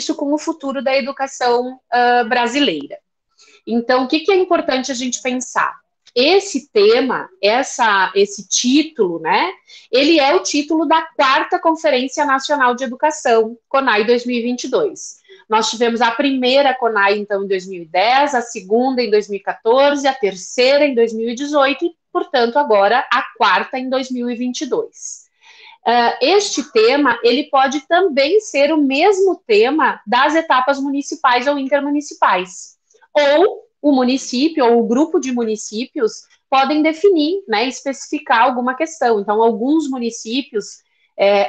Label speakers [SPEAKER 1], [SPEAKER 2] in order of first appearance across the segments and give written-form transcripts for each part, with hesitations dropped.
[SPEAKER 1] isso com o futuro da educação brasileira. Então, o que é importante a gente pensar? Esse tema, esse título, né, ele é o título da 4ª Conferência Nacional de Educação, CONAE 2022. Nós tivemos a primeira CONAE, então, em 2010, a segunda em 2014, a terceira em 2018 e, portanto, agora a 4ª em 2022. Este tema, ele pode também ser o mesmo tema das etapas municipais ou intermunicipais. Ou o município ou o grupo de municípios podem definir, né, especificar alguma questão. Então, alguns municípios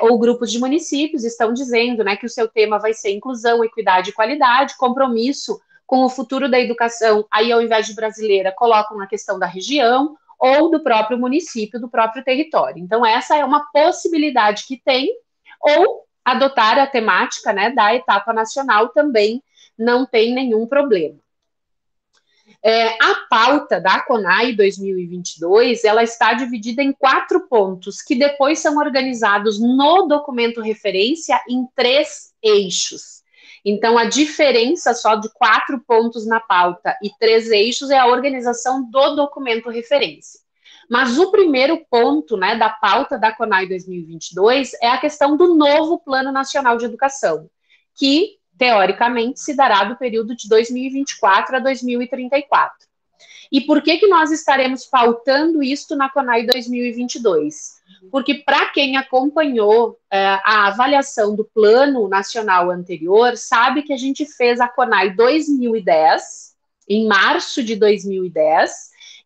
[SPEAKER 1] ou grupos de municípios estão dizendo, né, que o seu tema vai ser inclusão, equidade e qualidade, compromisso com o futuro da educação. Aí, ao invés de brasileira, colocam a questão da região ou do próprio município, do próprio território. Então, essa é uma possibilidade que tem, ou adotar a temática, né, da etapa nacional também não tem nenhum problema. A pauta da CONAE 2022, ela está dividida em 4 pontos, que depois são organizados no documento referência em 3 eixos. Então, a diferença só de 4 pontos na pauta e 3 eixos é a organização do documento referência. Mas o primeiro ponto, né, da pauta da CONAE 2022 é a questão do novo Plano Nacional de Educação, que teoricamente, se dará do período de 2024 a 2034. E por que nós estaremos pautando isto na CONAE 2022? Porque para quem acompanhou a avaliação do Plano Nacional anterior, sabe que a gente fez a CONAE 2010, em março de 2010,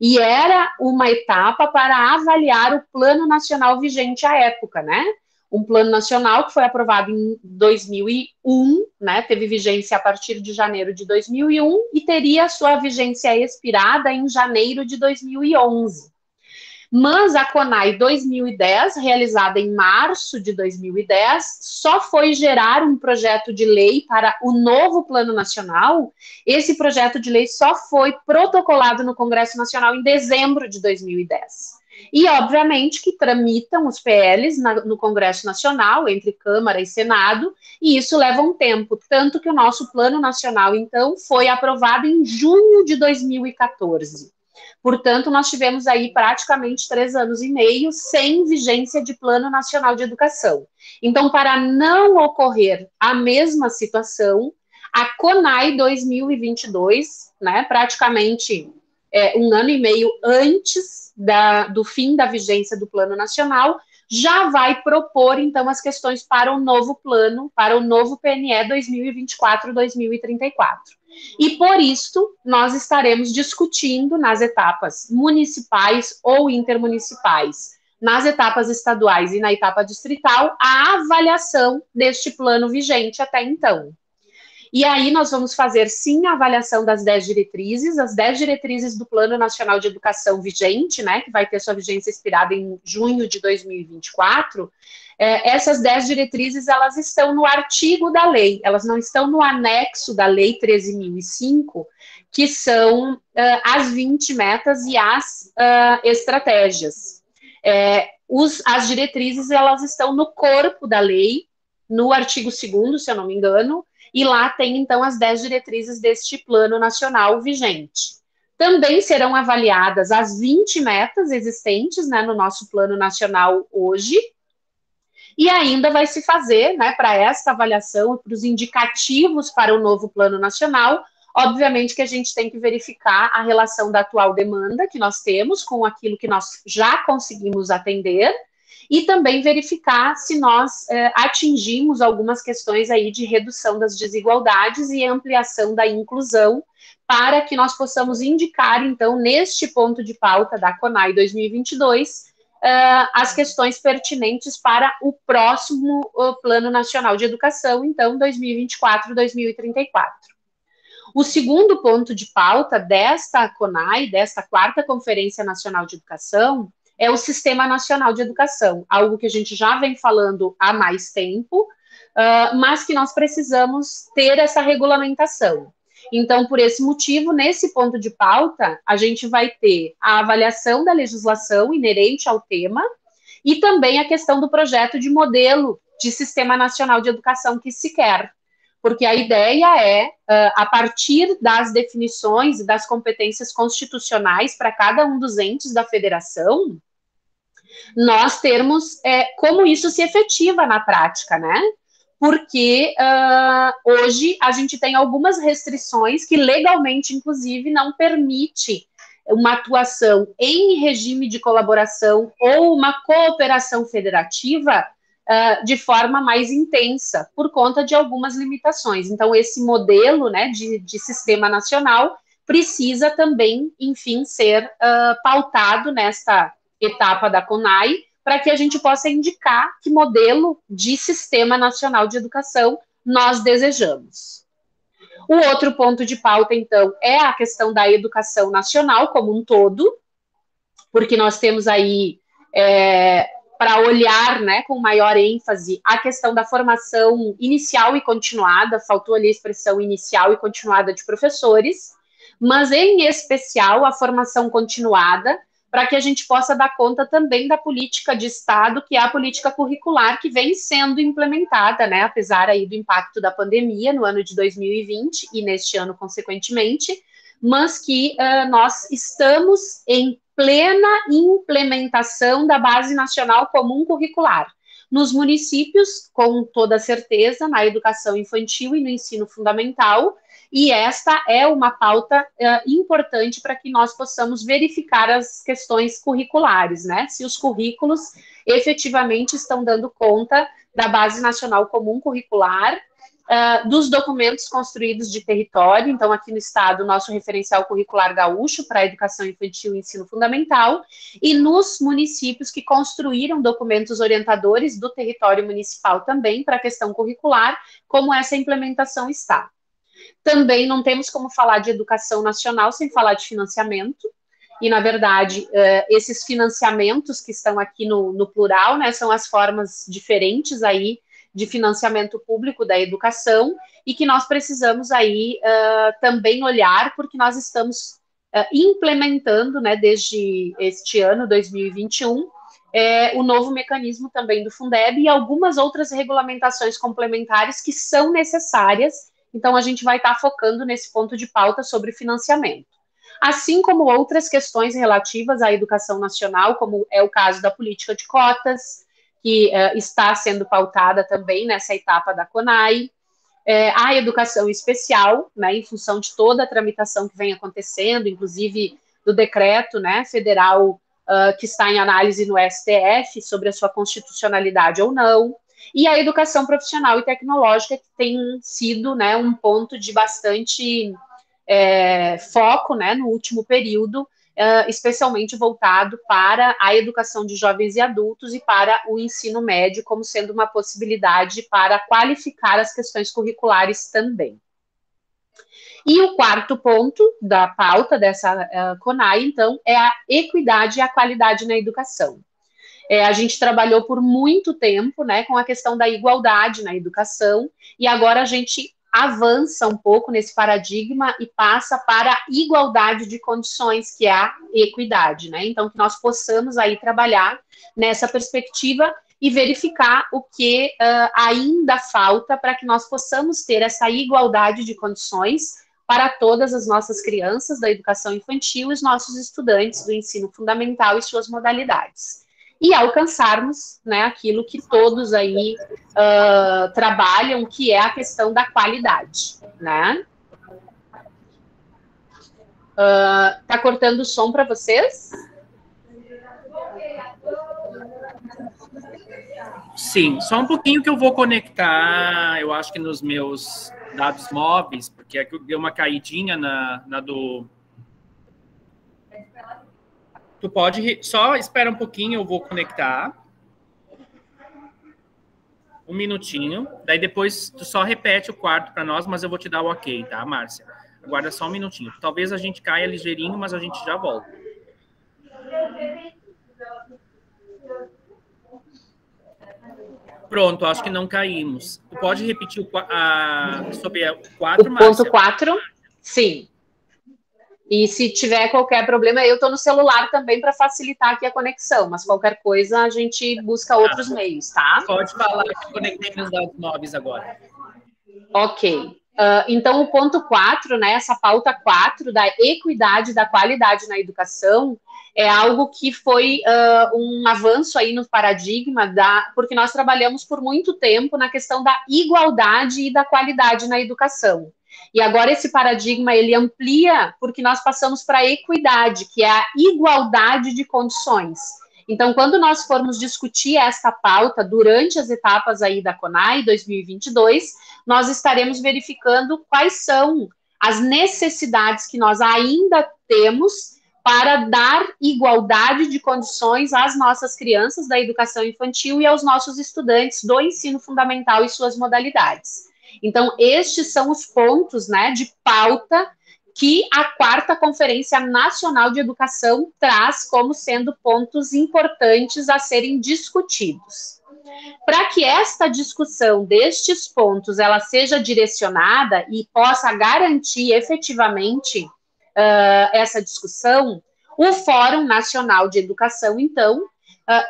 [SPEAKER 1] e era uma etapa para avaliar o Plano Nacional vigente à época, né? Um plano nacional que foi aprovado em 2001, né, teve vigência a partir de janeiro de 2001 e teria a sua vigência expirada em janeiro de 2011. Mas a CONAE 2010, realizada em março de 2010, só foi gerar um projeto de lei para o novo Plano Nacional. Esse projeto de lei só foi protocolado no Congresso Nacional em dezembro de 2010. E, obviamente, que tramitam os PLs no Congresso Nacional, entre Câmara e Senado, e isso leva um tempo. Tanto que o nosso Plano Nacional, então, foi aprovado em junho de 2014. Portanto, nós tivemos aí praticamente 3 anos e meio sem vigência de Plano Nacional de Educação. Então, para não ocorrer a mesma situação, a CONAE 2022, né, praticamente 1 ano e meio antes do fim da vigência do Plano Nacional, já vai propor, então, as questões para o novo plano, para o novo PNE 2024-2034. E, por isso, nós estaremos discutindo nas etapas municipais ou intermunicipais, nas etapas estaduais e na etapa distrital, a avaliação deste plano vigente até então. E aí nós vamos fazer, sim, a avaliação das 10 diretrizes, as 10 diretrizes do Plano Nacional de Educação vigente, né, que vai ter sua vigência expirada em junho de 2024, essas 10 diretrizes, elas estão no artigo da lei, elas não estão no anexo da Lei 13.005, que são as 20 metas e as estratégias. As diretrizes, elas estão no corpo da lei, no artigo 2º, se eu não me engano, e lá tem, então, as 10 diretrizes deste Plano Nacional vigente. Também serão avaliadas as 20 metas existentes, né, no nosso Plano Nacional hoje, e ainda vai se fazer, né, para esta avaliação e para os indicativos para o novo Plano Nacional, obviamente que a gente tem que verificar a relação da atual demanda que nós temos com aquilo que nós já conseguimos atender, e também verificar se nós atingimos algumas questões aí de redução das desigualdades e ampliação da inclusão, para que nós possamos indicar, então, neste ponto de pauta da CONAE 2022, as questões pertinentes para o próximo Plano Nacional de Educação, então, 2024-2034. O segundo ponto de pauta desta CONAE, desta 4ª Conferência Nacional de Educação, é o Sistema Nacional de Educação, algo que a gente já vem falando há mais tempo, mas que nós precisamos ter essa regulamentação. Então, por esse motivo, nesse ponto de pauta, a gente vai ter a avaliação da legislação inerente ao tema e também a questão do projeto de modelo de Sistema Nacional de Educação que se quer. porque a ideia é, a partir das definições e das competências constitucionais para cada um dos entes da federação, nós termos como isso se efetiva na prática, né? Porque hoje a gente tem algumas restrições que legalmente, inclusive, não permite uma atuação em regime de colaboração ou uma cooperação federativa de forma mais intensa, por conta de algumas limitações. Então, esse modelo, né, de sistema nacional precisa também, enfim, ser pautado nesta etapa da CONAI, para que a gente possa indicar que modelo de sistema nacional de educação nós desejamos. O outro ponto de pauta, então, é a questão da educação nacional como um todo, porque nós temos aí, para olhar, né, com maior ênfase, a questão da formação inicial e continuada, faltou ali a expressão inicial e continuada de professores, mas em especial a formação continuada, para que a gente possa dar conta também da política de Estado, que é a política curricular, que vem sendo implementada, né, apesar aí do impacto da pandemia no ano de 2020 e neste ano, consequentemente, mas que nós estamos em plena implementação da Base Nacional Comum Curricular. Nos municípios, com toda certeza, na educação infantil e no ensino fundamental, e esta é uma pauta importante para que nós possamos verificar as questões curriculares, né? Se os currículos efetivamente estão dando conta da Base Nacional Comum Curricular, dos documentos construídos de território. Então, aqui no estado, o nosso referencial curricular gaúcho para a educação infantil e ensino fundamental, e nos municípios que construíram documentos orientadores do território municipal também para a questão curricular, como essa implementação está. Também não temos como falar de educação nacional sem falar de financiamento, e, na verdade, esses financiamentos que estão aqui no plural, né, são as formas diferentes aí de financiamento público da educação, e que nós precisamos aí também olhar, porque nós estamos implementando, né, desde este ano, 2021, o novo mecanismo também do Fundeb e algumas outras regulamentações complementares que são necessárias. Então, a gente vai estar focando nesse ponto de pauta sobre financiamento. Assim como outras questões relativas à educação nacional, como é o caso da política de cotas, que está sendo pautada também nessa etapa da CONAI, a educação especial, né, em função de toda a tramitação que vem acontecendo, inclusive do decreto, né, federal que está em análise no STF sobre a sua constitucionalidade ou não, e a educação profissional e tecnológica, que tem sido, né, um ponto de bastante foco, né, no último período, especialmente voltado para a educação de jovens e adultos e para o ensino médio, como sendo uma possibilidade para qualificar as questões curriculares também. E o quarto ponto da pauta dessa CONAI, então, é a equidade e a qualidade na educação. A gente trabalhou por muito tempo, né, com a questão da igualdade na educação, e agora a gente avança um pouco nesse paradigma e passa para a igualdade de condições, que é a equidade, né? Então, que nós possamos aí trabalhar nessa perspectiva e verificar o que ainda falta para que nós possamos ter essa igualdade de condições para todas as nossas crianças da educação infantil e os nossos estudantes do ensino fundamental e suas modalidades. E alcançarmos, né, aquilo que todos aí trabalham, que é a questão da qualidade, né? Tá cortando o som para vocês?
[SPEAKER 2] Sim, só um pouquinho que eu vou conectar, eu acho que nos meus dados móveis, porque aqui deu uma caidinha na do... Tu pode... Só espera um pouquinho, eu vou conectar. Um minutinho. Daí depois tu só repete o quarto para nós, mas eu vou te dar o ok, tá, Márcia? Aguarda só um minutinho. Talvez a gente caia ligeirinho, mas a gente já volta. Pronto, acho que não caímos. Tu pode repetir sobre o 4, Márcia?
[SPEAKER 1] O ponto 4, sim. E se tiver qualquer problema, eu estou no celular também para facilitar aqui a conexão, mas qualquer coisa a gente busca outros meios, tá?
[SPEAKER 2] Pode falar, que conectei nos dados móveis agora.
[SPEAKER 1] Ok. Então, o ponto 4, né, essa pauta 4 da equidade, da qualidade na educação, é algo que foi um avanço aí no paradigma, porque nós trabalhamos por muito tempo na questão da igualdade e da qualidade na educação. E agora esse paradigma, ele amplia, porque nós passamos para a equidade, que é a igualdade de condições. Então, quando nós formos discutir esta pauta durante as etapas aí da CONAI 2022, nós estaremos verificando quais são as necessidades que nós ainda temos para dar igualdade de condições às nossas crianças da educação infantil e aos nossos estudantes do ensino fundamental e suas modalidades. Então, estes são os pontos, né, de pauta que a 4ª Conferência Nacional de Educação traz como sendo pontos importantes a serem discutidos. Para que esta discussão destes pontos ela seja direcionada e possa garantir efetivamente essa discussão, o Fórum Nacional de Educação, então,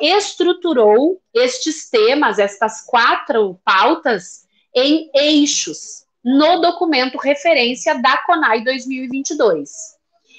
[SPEAKER 1] estruturou estes temas, estas 4 pautas, em eixos, no documento referência da CONAI 2022.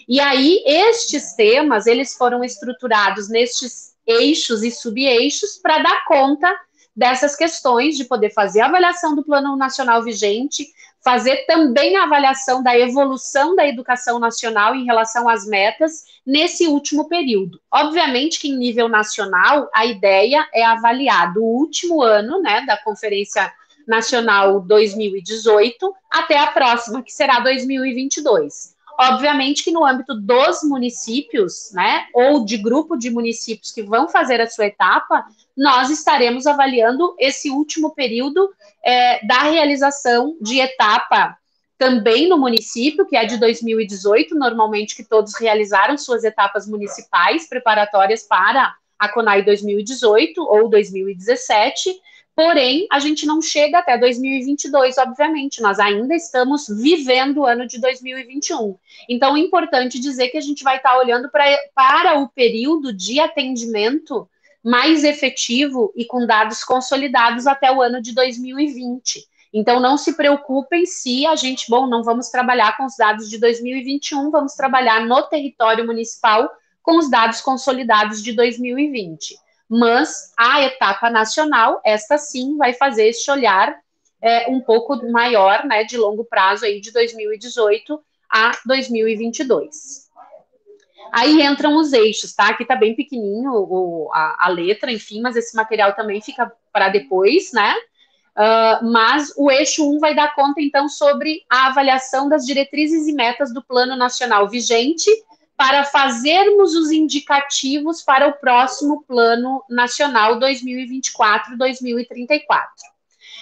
[SPEAKER 1] E aí, estes temas, eles foram estruturados nestes eixos e subeixos para dar conta dessas questões de poder fazer a avaliação do Plano Nacional vigente, fazer também a avaliação da evolução da educação nacional em relação às metas nesse último período. Obviamente que em nível nacional, a ideia é avaliar do último ano, né, da Conferência Nacional 2018 até a próxima, que será 2022. Obviamente que no âmbito dos municípios, né, ou de grupo de municípios que vão fazer a sua etapa, nós estaremos avaliando esse último período da realização de etapa também no município, que é de 2018, normalmente que todos realizaram suas etapas municipais preparatórias para a CONAI 2018 ou 2017, porém, a gente não chega até 2022, obviamente, nós ainda estamos vivendo o ano de 2021. Então, é importante dizer que a gente vai estar olhando para o período de atendimento mais efetivo e com dados consolidados até o ano de 2020. Então, não se preocupem se a gente, não vamos trabalhar com os dados de 2021, vamos trabalhar no território municipal com os dados consolidados de 2020. Mas a etapa nacional, esta sim, vai fazer este olhar um pouco maior, né, de longo prazo, aí de 2018 a 2022. Aí entram os eixos, tá? Aqui tá bem pequenininho a letra, enfim, mas esse material também fica para depois, né? Mas o eixo 1 vai dar conta, então, sobre a avaliação das diretrizes e metas do Plano Nacional vigente para fazermos os indicativos para o próximo Plano Nacional 2024-2034.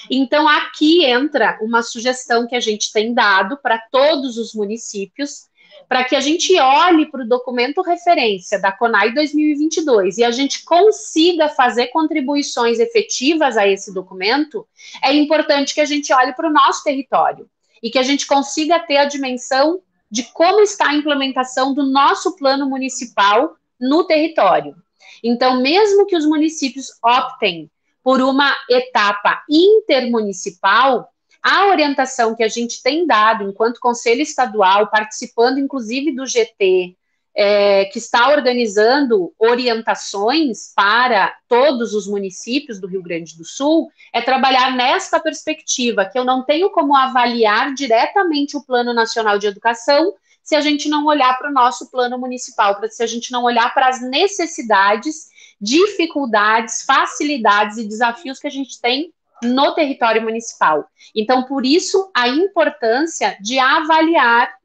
[SPEAKER 1] Então, aqui entra uma sugestão que a gente tem dado para todos os municípios, para que a gente olhe para o documento referência da CONAI 2022 e a gente consiga fazer contribuições efetivas a esse documento, é importante que a gente olhe para o nosso território e que a gente consiga ter a dimensão de como está a implementação do nosso plano municipal no território. Então, mesmo que os municípios optem por uma etapa intermunicipal, a orientação que a gente tem dado enquanto Conselho Estadual, participando inclusive do GT, que está organizando orientações para todos os municípios do Rio Grande do Sul, é trabalhar nesta perspectiva, que eu não tenho como avaliar diretamente o Plano Nacional de Educação se a gente não olhar para o nosso plano municipal, se a gente não olhar para as necessidades, dificuldades, facilidades e desafios que a gente tem no território municipal. Então, por isso, a importância de avaliar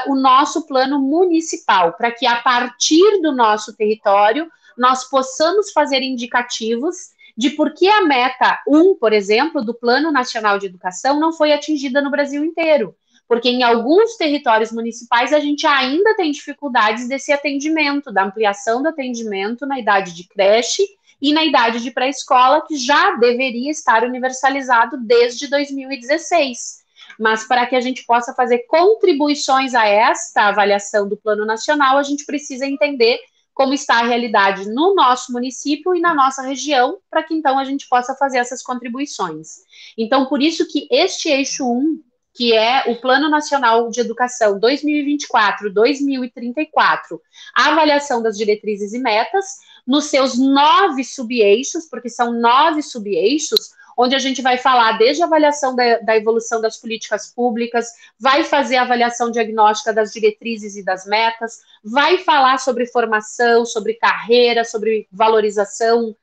[SPEAKER 1] o nosso plano municipal, para que a partir do nosso território, nós possamos fazer indicativos de por que a meta 1, por exemplo, do Plano Nacional de Educação não foi atingida no Brasil inteiro. Porque em alguns territórios municipais a gente ainda tem dificuldades desse atendimento, da ampliação do atendimento na idade de creche e na idade de pré-escola, que já deveria estar universalizado desde 2016. Mas para que a gente possa fazer contribuições a esta avaliação do Plano Nacional, a gente precisa entender como está a realidade no nosso município e na nossa região, para que então a gente possa fazer essas contribuições. Então, por isso que este eixo 1, que é o Plano Nacional de Educação 2024-2034, a avaliação das diretrizes e metas, nos seus 9 subeixos, porque são 9 subeixos, onde a gente vai falar desde a avaliação da evolução das políticas públicas, vai fazer a avaliação diagnóstica das diretrizes e das metas, vai falar sobre formação, sobre carreira, sobre valorização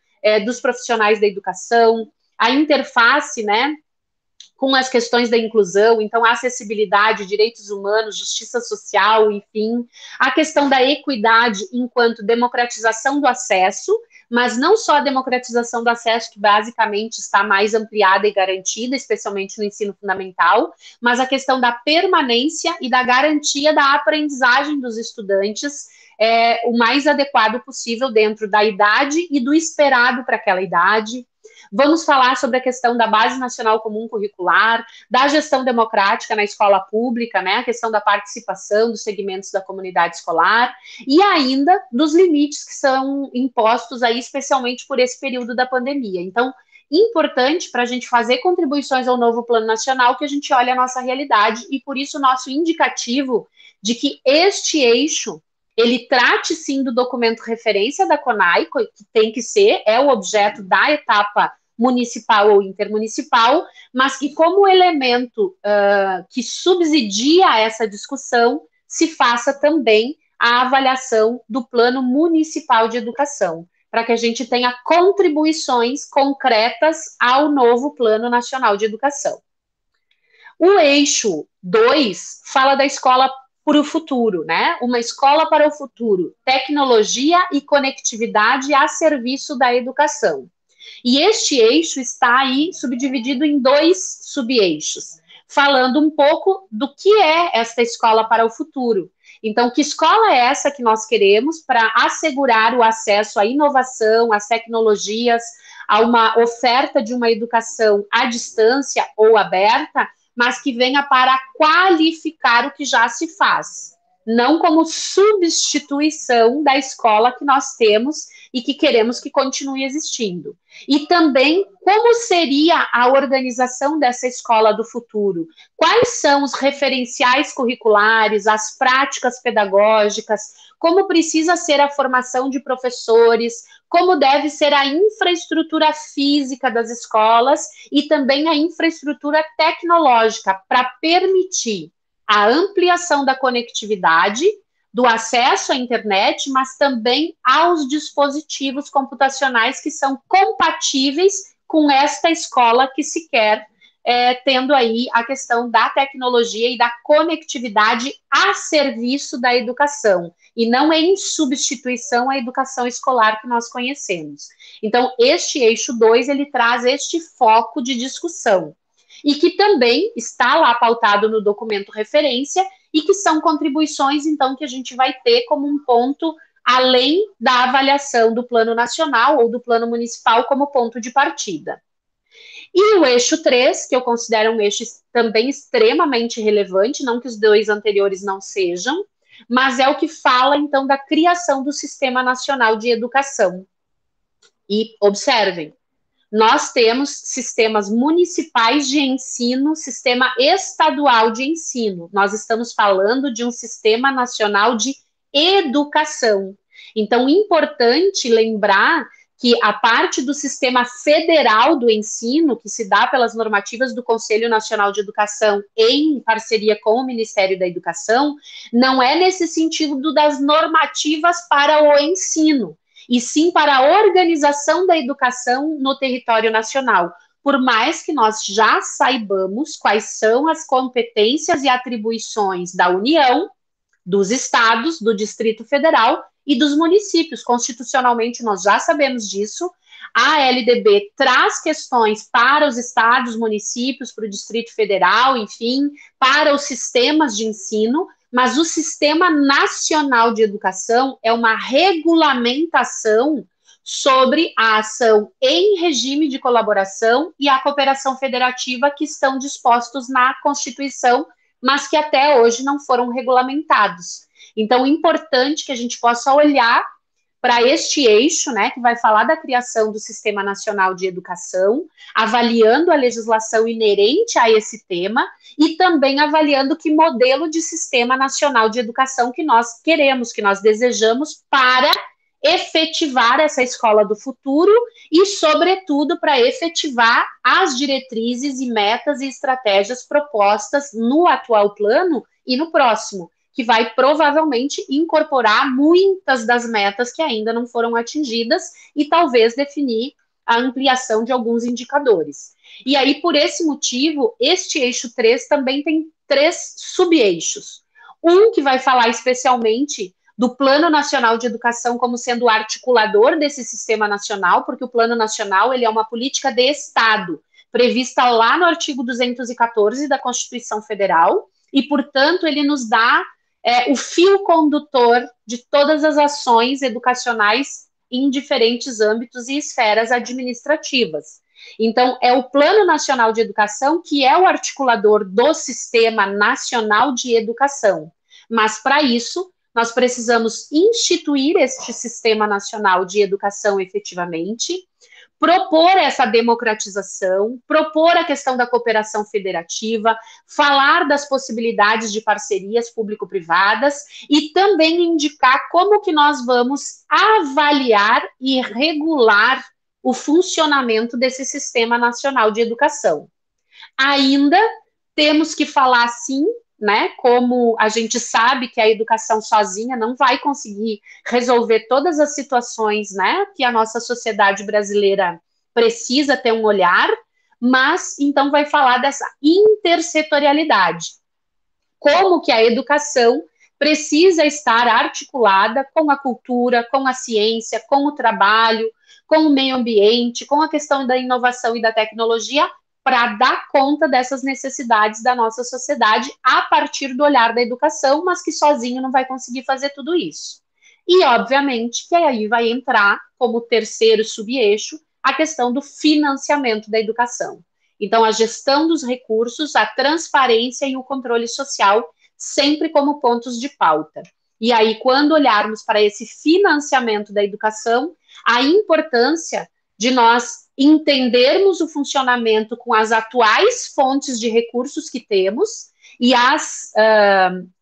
[SPEAKER 1] dos profissionais da educação, a interface, né, com as questões da inclusão, então a acessibilidade, direitos humanos, justiça social, enfim, a questão da equidade enquanto democratização do acesso, mas não só a democratização do acesso, que basicamente está mais ampliada e garantida, especialmente no ensino fundamental, mas a questão da permanência e da garantia da aprendizagem dos estudantes o mais adequado possível dentro da idade e do esperado para aquela idade. Vamos falar sobre a questão da Base Nacional Comum Curricular, da gestão democrática na escola pública, né, a questão da participação dos segmentos da comunidade escolar e ainda dos limites que são impostos aí, especialmente por esse período da pandemia. Então, importante para a gente fazer contribuições ao novo Plano Nacional que a gente olhe a nossa realidade e, por isso, o nosso indicativo de que este eixo ele trate, sim, do documento referência da CONAI, que tem que ser, é o objeto da etapa municipal ou intermunicipal, mas que como elemento que subsidia essa discussão, se faça também a avaliação do Plano Municipal de Educação, para que a gente tenha contribuições concretas ao novo Plano Nacional de Educação. O eixo 2 fala da escola para o futuro, né? Uma escola para o futuro, tecnologia e conectividade a serviço da educação. E este eixo está aí subdividido em 2 subeixos, falando um pouco do que é esta escola para o futuro. Então, que escola é essa que nós queremos para assegurar o acesso à inovação, às tecnologias, a uma oferta de uma educação à distância ou aberta, mas que venha para qualificar o que já se faz, não como substituição da escola que nós temos e que queremos que continue existindo. E também como seria a organização dessa escola do futuro? Quais são os referenciais curriculares, as práticas pedagógicas, como precisa ser a formação de professores, como deve ser a infraestrutura física das escolas e também a infraestrutura tecnológica para permitir a ampliação da conectividade, do acesso à internet, mas também aos dispositivos computacionais que são compatíveis com esta escola que se quer, tendo aí a questão da tecnologia e da conectividade a serviço da educação, e não em substituição à educação escolar que nós conhecemos. Então, este eixo 2, ele traz este foco de discussão, e que também está lá pautado no documento referência, e que são contribuições, então, que a gente vai ter como um ponto além da avaliação do plano nacional ou do plano municipal como ponto de partida. E o eixo 3, que eu considero um eixo também extremamente relevante, não que os 2 anteriores não sejam, mas é o que fala, então, da criação do Sistema Nacional de Educação. E observem, nós temos sistemas municipais de ensino, sistema estadual de ensino. Nós estamos falando de um Sistema Nacional de Educação. Então, importante lembrar que a parte do sistema federal do ensino, que se dá pelas normativas do Conselho Nacional de Educação em parceria com o Ministério da Educação, não é nesse sentido das normativas para o ensino, e sim para a organização da educação no território nacional, por mais que nós já saibamos quais são as competências e atribuições da União, dos estados, do Distrito Federal e dos municípios. Constitucionalmente, nós já sabemos disso. A LDB traz questões para os estados, municípios, para o Distrito Federal, enfim, para os sistemas de ensino, mas o Sistema Nacional de Educação é uma regulamentação sobre a ação em regime de colaboração e a cooperação federativa que estão dispostos na Constituição, mas que até hoje não foram regulamentados. Então, é importante que a gente possa olhar para este eixo, né, que vai falar da criação do Sistema Nacional de Educação, avaliando a legislação inerente a esse tema e também avaliando que modelo de Sistema Nacional de Educação que nós queremos, que nós desejamos para efetivar essa escola do futuro e, sobretudo, para efetivar as diretrizes e metas e estratégias propostas no atual plano e no próximo, que vai provavelmente incorporar muitas das metas que ainda não foram atingidas e talvez definir a ampliação de alguns indicadores. E aí, por esse motivo, este eixo 3 também tem 3 sub-eixos. Um que vai falar especialmente do Plano Nacional de Educação como sendo o articulador desse sistema nacional, porque o Plano Nacional ele é uma política de Estado, prevista lá no artigo 214 da Constituição Federal, e, portanto, ele nos dá o fio condutor de todas as ações educacionais em diferentes âmbitos e esferas administrativas. Então, é o Plano Nacional de Educação que é o articulador do Sistema Nacional de Educação. Mas, para isso, nós precisamos instituir este Sistema Nacional de Educação efetivamente, propor essa democratização, propor a questão da cooperação federativa, falar das possibilidades de parcerias público-privadas e também indicar como que nós vamos avaliar e regular o funcionamento desse Sistema Nacional de Educação. Ainda temos que falar, sim, né, como a gente sabe que a educação sozinha não vai conseguir resolver todas as situações, né, que a nossa sociedade brasileira precisa ter um olhar, mas então vai falar dessa intersetorialidade. Como que a educação precisa estar articulada com a cultura, com a ciência, com o trabalho, com o meio ambiente, com a questão da inovação e da tecnologia, para dar conta dessas necessidades da nossa sociedade a partir do olhar da educação, mas que sozinho não vai conseguir fazer tudo isso. E, obviamente, que aí vai entrar como terceiro sub-eixo a questão do financiamento da educação. Então, a gestão dos recursos, a transparência e o controle social, sempre como pontos de pauta. E aí, quando olharmos para esse financiamento da educação, a importância de nós entendermos o funcionamento com as atuais fontes de recursos que temos e as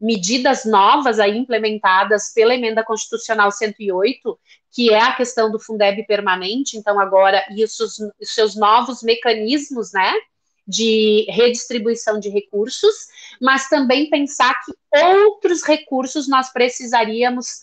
[SPEAKER 1] medidas novas aí implementadas pela Emenda Constitucional 108, que é a questão do Fundeb permanente, então agora isso, os seus novos mecanismos, né, de redistribuição de recursos, mas também pensar que outros recursos nós precisaríamos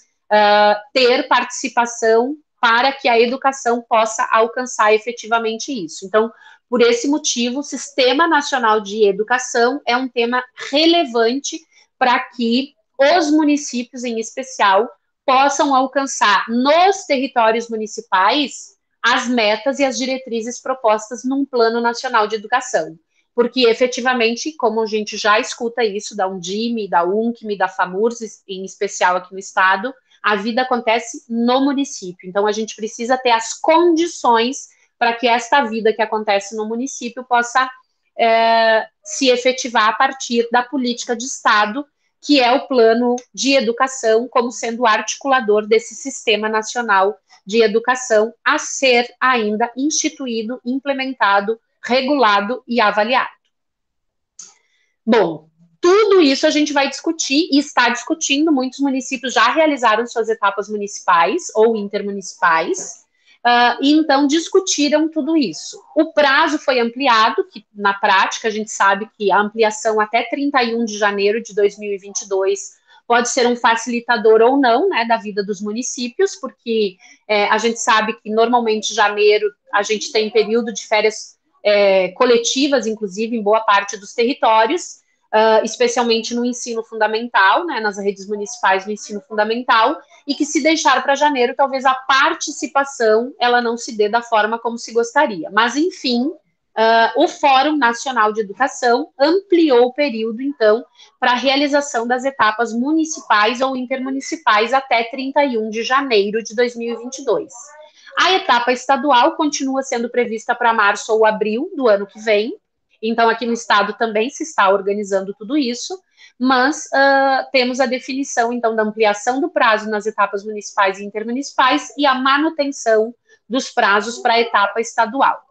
[SPEAKER 1] ter participação para que a educação possa alcançar efetivamente isso. Então, por esse motivo, o Sistema Nacional de Educação é um tema relevante para que os municípios, em especial, possam alcançar nos territórios municipais as metas e as diretrizes propostas num Plano Nacional de Educação. Porque, efetivamente, como a gente já escuta isso da Undime, da UNCM, da FAMURS, em especial aqui no Estado, a vida acontece no município. Então, a gente precisa ter as condições para que esta vida que acontece no município possa se efetivar a partir da política de Estado, que é o plano de educação, como sendo o articulador desse Sistema Nacional de Educação a ser ainda instituído, implementado, regulado e avaliado. Bom, tudo isso a gente vai discutir e está discutindo. Muitos municípios já realizaram suas etapas municipais ou intermunicipais, e então discutiram tudo isso. O prazo foi ampliado, que na prática a gente sabe que a ampliação até 31 de janeiro de 2022 pode ser um facilitador ou não, né, da vida dos municípios, porque a gente sabe que normalmente em janeiro a gente tem período de férias coletivas, inclusive em boa parte dos territórios, especialmente no ensino fundamental, né, nas redes municipais no ensino fundamental, e que se deixar para janeiro, talvez a participação ela não se dê da forma como se gostaria. Mas, enfim, o Fórum Nacional de Educação ampliou o período, então, para a realização das etapas municipais ou intermunicipais até 31 de janeiro de 2022. A etapa estadual continua sendo prevista para março ou abril do ano que vem. Então, aqui no estado também se está organizando tudo isso, mas temos a definição, então, da ampliação do prazo nas etapas municipais e intermunicipais e a manutenção dos prazos para a etapa estadual.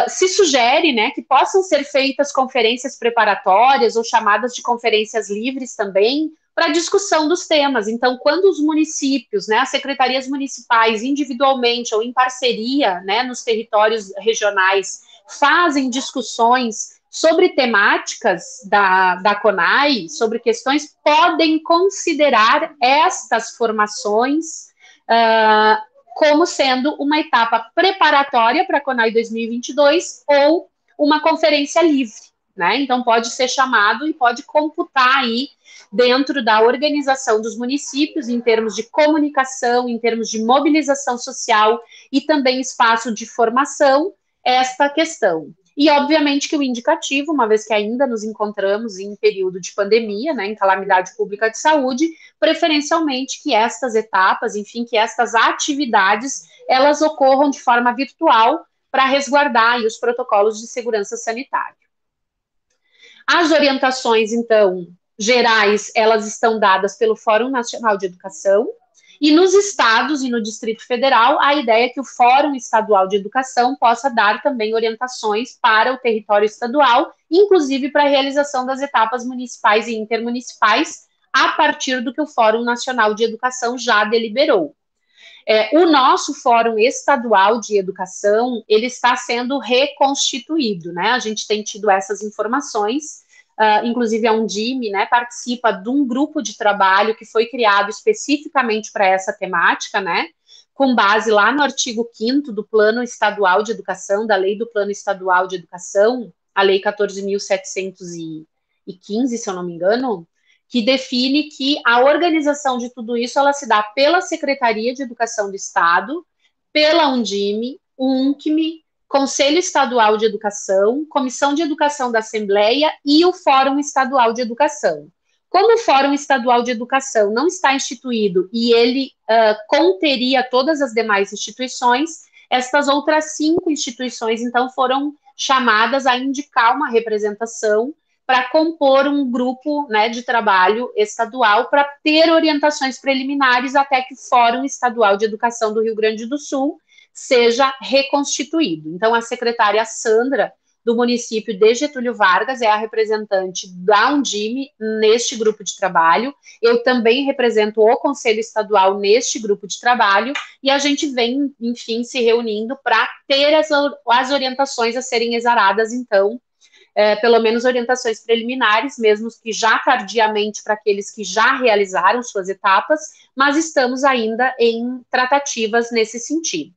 [SPEAKER 1] Se sugere, né, que possam ser feitas conferências preparatórias ou chamadas de conferências livres também para discussão dos temas. Então, quando os municípios, né, as secretarias municipais, individualmente ou em parceria, né, nos territórios regionais, fazem discussões sobre temáticas da CONAI, sobre questões, podem considerar estas formações como sendo uma etapa preparatória para a CONAI 2022 ou uma conferência livre, né? Então, pode ser chamado e pode computar aí dentro da organização dos municípios, em termos de comunicação, em termos de mobilização social e também espaço de formação, esta questão. E, obviamente, que o indicativo, uma vez que ainda nos encontramos em período de pandemia, né, em calamidade pública de saúde, preferencialmente que estas etapas, enfim, que estas atividades, elas ocorram de forma virtual para resguardar aí os protocolos de segurança sanitária. As orientações, então, gerais, elas estão dadas pelo Fórum Nacional de Educação, e nos estados e no Distrito Federal, a ideia é que o Fórum Estadual de Educação possa dar também orientações para o território estadual, inclusive para a realização das etapas municipais e intermunicipais, a partir do que o Fórum Nacional de Educação já deliberou. O nosso Fórum Estadual de Educação, ele está sendo reconstituído, né? A gente tem tido essas informações, inclusive a Undime, né, participa de um grupo de trabalho que foi criado especificamente para essa temática, né, com base lá no artigo 5º do Plano Estadual de Educação, da Lei do Plano Estadual de Educação, a Lei 14.715, se eu não me engano, que define que a organização de tudo isso, ela se dá pela Secretaria de Educação do Estado, pela Undime, UNCME, Conselho Estadual de Educação, Comissão de Educação da Assembleia e o Fórum Estadual de Educação. Como o Fórum Estadual de Educação não está instituído e ele conteria todas as demais instituições, estas outras 5 instituições, então, foram chamadas a indicar uma representação para compor um grupo, né, de trabalho estadual para ter orientações preliminares até que o Fórum Estadual de Educação do Rio Grande do Sul seja reconstituído. Então, a secretária Sandra, do município de Getúlio Vargas, é a representante da Undime neste grupo de trabalho. Eu também represento o Conselho Estadual neste grupo de trabalho, e a gente vem, enfim, se reunindo para ter as orientações a serem exaradas, então, pelo menos orientações preliminares, mesmo que já tardiamente para aqueles que já realizaram suas etapas, mas estamos ainda em tratativas nesse sentido.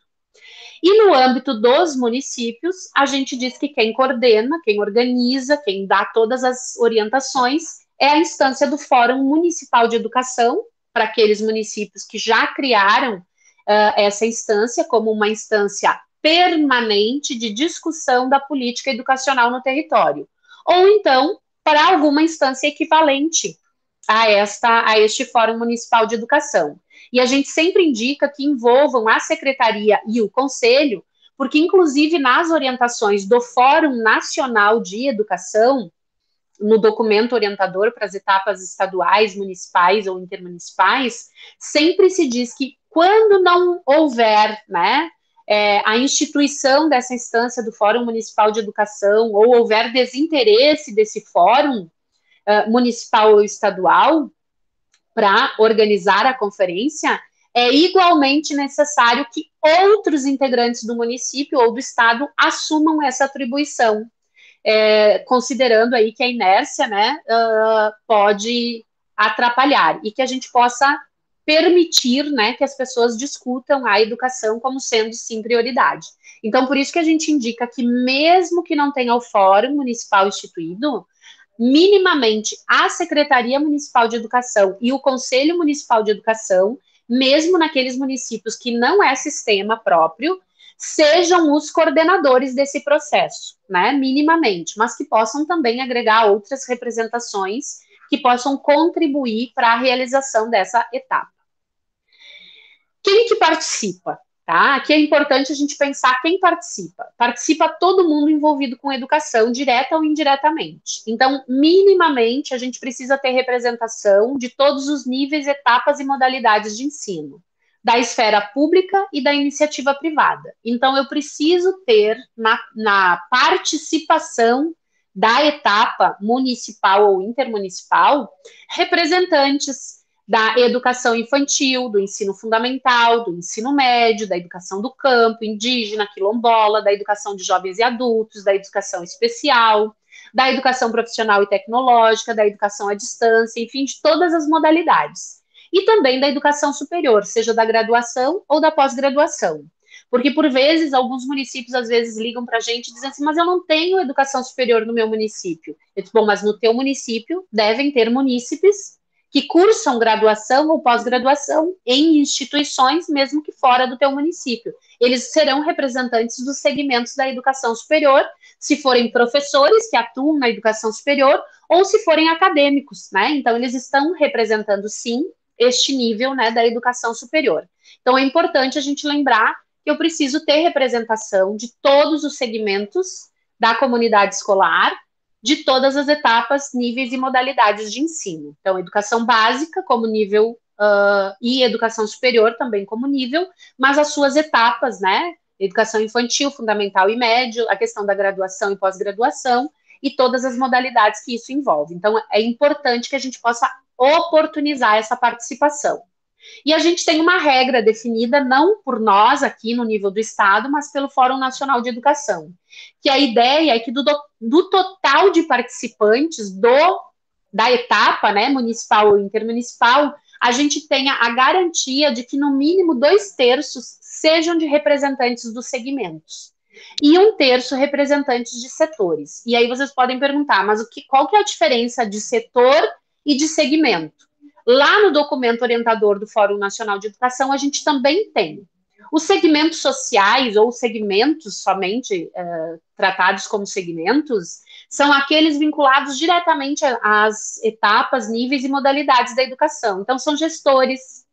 [SPEAKER 1] E no âmbito dos municípios, a gente diz que quem coordena, quem organiza, quem dá todas as orientações é a instância do Fórum Municipal de Educação, para aqueles municípios que já criaram essa instância como uma instância permanente de discussão da política educacional no território. Ou então, para alguma instância equivalente a este Fórum Municipal de Educação. E a gente sempre indica que envolvam a Secretaria e o Conselho, porque, inclusive, nas orientações do Fórum Nacional de Educação, no documento orientador para as etapas estaduais, municipais ou intermunicipais, sempre se diz que quando não houver, né, a instituição dessa instância do Fórum Municipal de Educação, ou houver desinteresse desse fórum municipal ou estadual para organizar a conferência, é igualmente necessário que outros integrantes do município ou do estado assumam essa atribuição, considerando aí que a inércia, né, pode atrapalhar, e que a gente possa permitir, né, que as pessoas discutam a educação como sendo, sim, prioridade. Então, por isso que a gente indica que, mesmo que não tenha o Fórum Municipal instituído, minimamente a Secretaria Municipal de Educação e o Conselho Municipal de Educação, mesmo naqueles municípios que não é sistema próprio, sejam os coordenadores desse processo, né, minimamente, mas que possam também agregar outras representações que possam contribuir para a realização dessa etapa. Quem que participa? Tá? Aqui é importante a gente pensar quem participa. Participa todo mundo envolvido com educação, direta ou indiretamente. Então, minimamente, a gente precisa ter representação de todos os níveis, etapas e modalidades de ensino, da esfera pública e da iniciativa privada. Então, eu preciso ter, na participação da etapa municipal ou intermunicipal, representantes da educação infantil, do ensino fundamental, do ensino médio, da educação do campo, indígena, quilombola, da educação de jovens e adultos, da educação especial, da educação profissional e tecnológica, da educação à distância, enfim, de todas as modalidades. E também da educação superior, seja da graduação ou da pós-graduação. Porque, por vezes, alguns municípios, às vezes, ligam para a gente e dizem assim, mas eu não tenho educação superior no meu município. Eu digo, bom, mas no teu município devem ter munícipes que cursam graduação ou pós-graduação em instituições, mesmo que fora do teu município. Eles serão representantes dos segmentos da educação superior, se forem professores que atuam na educação superior, ou se forem acadêmicos, né? Então, eles estão representando, sim, este nível, né, da educação superior. Então, é importante a gente lembrar que eu preciso ter representação de todos os segmentos da comunidade escolar, de todas as etapas, níveis e modalidades de ensino. Então, educação básica como nível e educação superior também como nível, mas as suas etapas, né? Educação infantil, fundamental e médio, a questão da graduação e pós-graduação e todas as modalidades que isso envolve. Então, é importante que a gente possa oportunizar essa participação. E a gente tem uma regra definida, não por nós aqui no nível do Estado, mas pelo Fórum Nacional de Educação, que a ideia é que do total de participantes da etapa, né, municipal ou intermunicipal, a gente tenha a garantia de que no mínimo 2/3 sejam de representantes dos segmentos e 1/3 representantes de setores. E aí vocês podem perguntar, mas qual que é a diferença de setor e de segmento? Lá no documento orientador do Fórum Nacional de Educação, a gente também tem os segmentos sociais, ou segmentos somente tratados como segmentos, são aqueles vinculados diretamente às etapas, níveis e modalidades da educação. Então, são gestores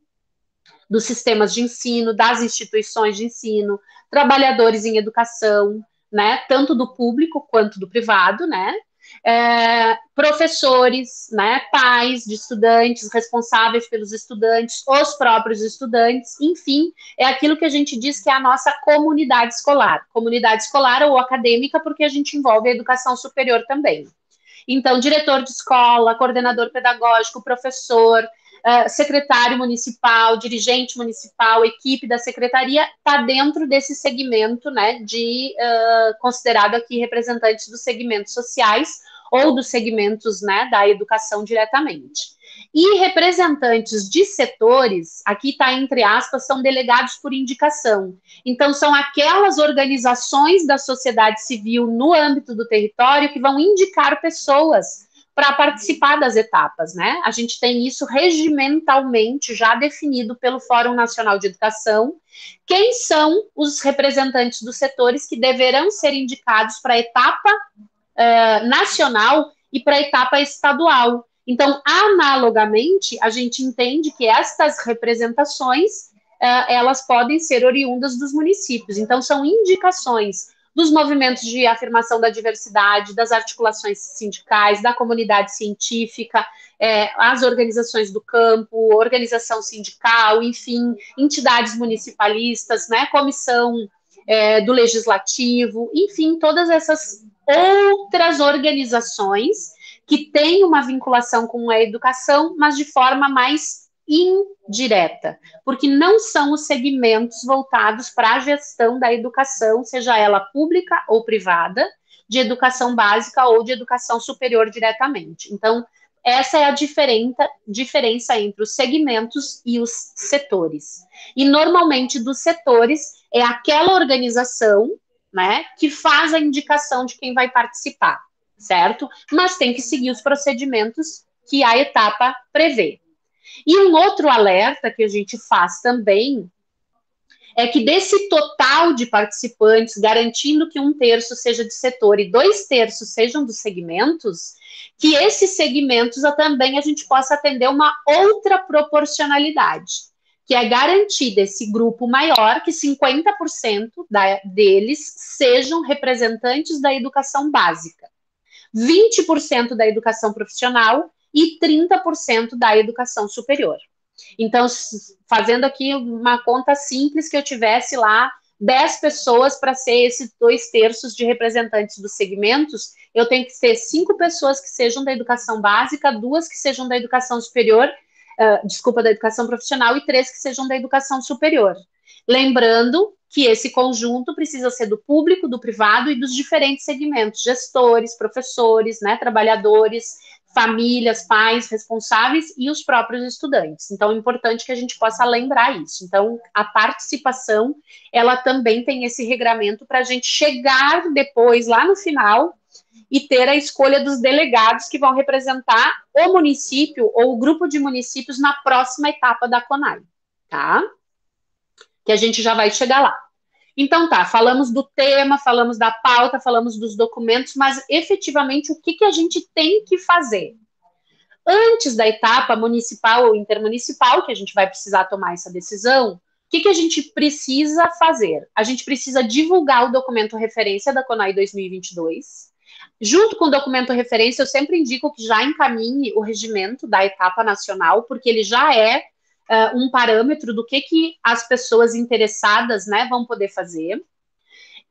[SPEAKER 1] dos sistemas de ensino, das instituições de ensino, trabalhadores em educação, né, tanto do público quanto do privado, né, professores, né, pais de estudantes, responsáveis pelos estudantes, os próprios estudantes, enfim, é aquilo que a gente diz que é a nossa comunidade escolar ou acadêmica, porque a gente envolve a educação superior também. Então, diretor de escola, coordenador pedagógico, professor, secretário municipal, dirigente municipal, equipe da secretaria, está dentro desse segmento, né, considerado aqui representantes dos segmentos sociais ou dos segmentos, né, da educação diretamente. E representantes de setores, aqui está entre aspas, são delegados por indicação. Então, são aquelas organizações da sociedade civil no âmbito do território que vão indicar pessoas para participar das etapas, né? A gente tem isso regimentalmente já definido pelo Fórum Nacional de Educação. Quem são os representantes dos setores que deverão ser indicados para a etapa nacional e para a etapa estadual? Então, analogamente, a gente entende que estas representações, elas podem ser oriundas dos municípios. Então, são indicações dos movimentos de afirmação da diversidade, das articulações sindicais, da comunidade científica, as organizações do campo, organização sindical, enfim, entidades municipalistas, né, comissão do legislativo, enfim, todas essas outras organizações que têm uma vinculação com a educação, mas de forma mais indireta, porque não são os segmentos voltados para a gestão da educação, seja ela pública ou privada, de educação básica ou de educação superior diretamente. Então, essa é a diferença entre os segmentos e os setores. E, normalmente, dos setores, é aquela organização, né, que faz a indicação de quem vai participar, certo? Mas tem que seguir os procedimentos que a etapa prevê. E um outro alerta que a gente faz também é que desse total de participantes, garantindo que 1/3 seja de setor e 2/3 sejam dos segmentos, que esses segmentos também a gente possa atender uma outra proporcionalidade, que é garantir desse grupo maior que 50% deles sejam representantes da educação básica, 20% da educação profissional e 30% da educação superior. Então, fazendo aqui uma conta simples, que eu tivesse lá 10 pessoas para ser esses 2/3 de representantes dos segmentos, eu tenho que ter 5 pessoas que sejam da educação básica, 2 que sejam da educação superior, da educação profissional, e 3 que sejam da educação superior. Lembrando que esse conjunto precisa ser do público, do privado e dos diferentes segmentos, gestores, professores, né, trabalhadores, famílias, pais, responsáveis e os próprios estudantes. Então, é importante que a gente possa lembrar isso. Então, a participação, ela também tem esse regramento para a gente chegar depois, lá no final, e ter a escolha dos delegados que vão representar o município ou o grupo de municípios na próxima etapa da CONAI, tá? Que a gente já vai chegar lá. Então tá, falamos do tema, falamos da pauta, falamos dos documentos, mas efetivamente o que a gente tem que fazer? Antes da etapa municipal ou intermunicipal, que a gente vai precisar tomar essa decisão, o que a gente precisa fazer? A gente precisa divulgar o documento referência da CONAI 2022. Junto com o documento referência, eu sempre indico que já encaminhe o regimento da etapa nacional, porque ele já é um parâmetro do que as pessoas interessadas, né, vão poder fazer.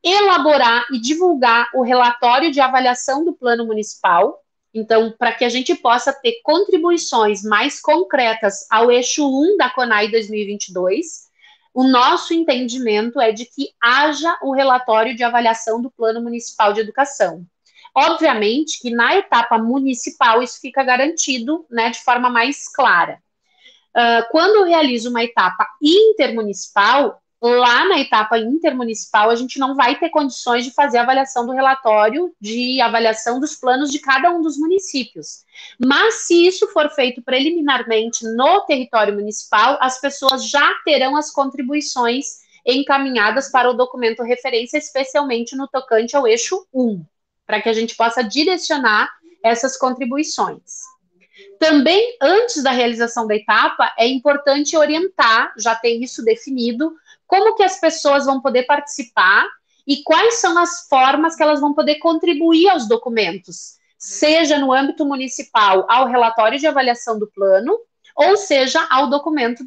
[SPEAKER 1] Elaborar e divulgar o relatório de avaliação do plano municipal, então, para que a gente possa ter contribuições mais concretas ao eixo 1 da CONAI 2022, o nosso entendimento é de que haja o relatório de avaliação do plano municipal de educação. Obviamente que na etapa municipal isso fica garantido, né, de forma mais clara. Quando eu realizo uma etapa intermunicipal, lá na etapa intermunicipal a gente não vai ter condições de fazer a avaliação do relatório de avaliação dos planos de cada um dos municípios. Mas se isso for feito preliminarmente no território municipal, as pessoas já terão as contribuições encaminhadas para o documento referência, especialmente no tocante ao eixo 1, para que a gente possa direcionar essas contribuições. Também, antes da realização da etapa, é importante orientar, já ter isso definido, como que as pessoas vão poder participar e quais são as formas que elas vão poder contribuir aos documentos, seja no âmbito municipal ao relatório de avaliação do plano, ou seja, ao documento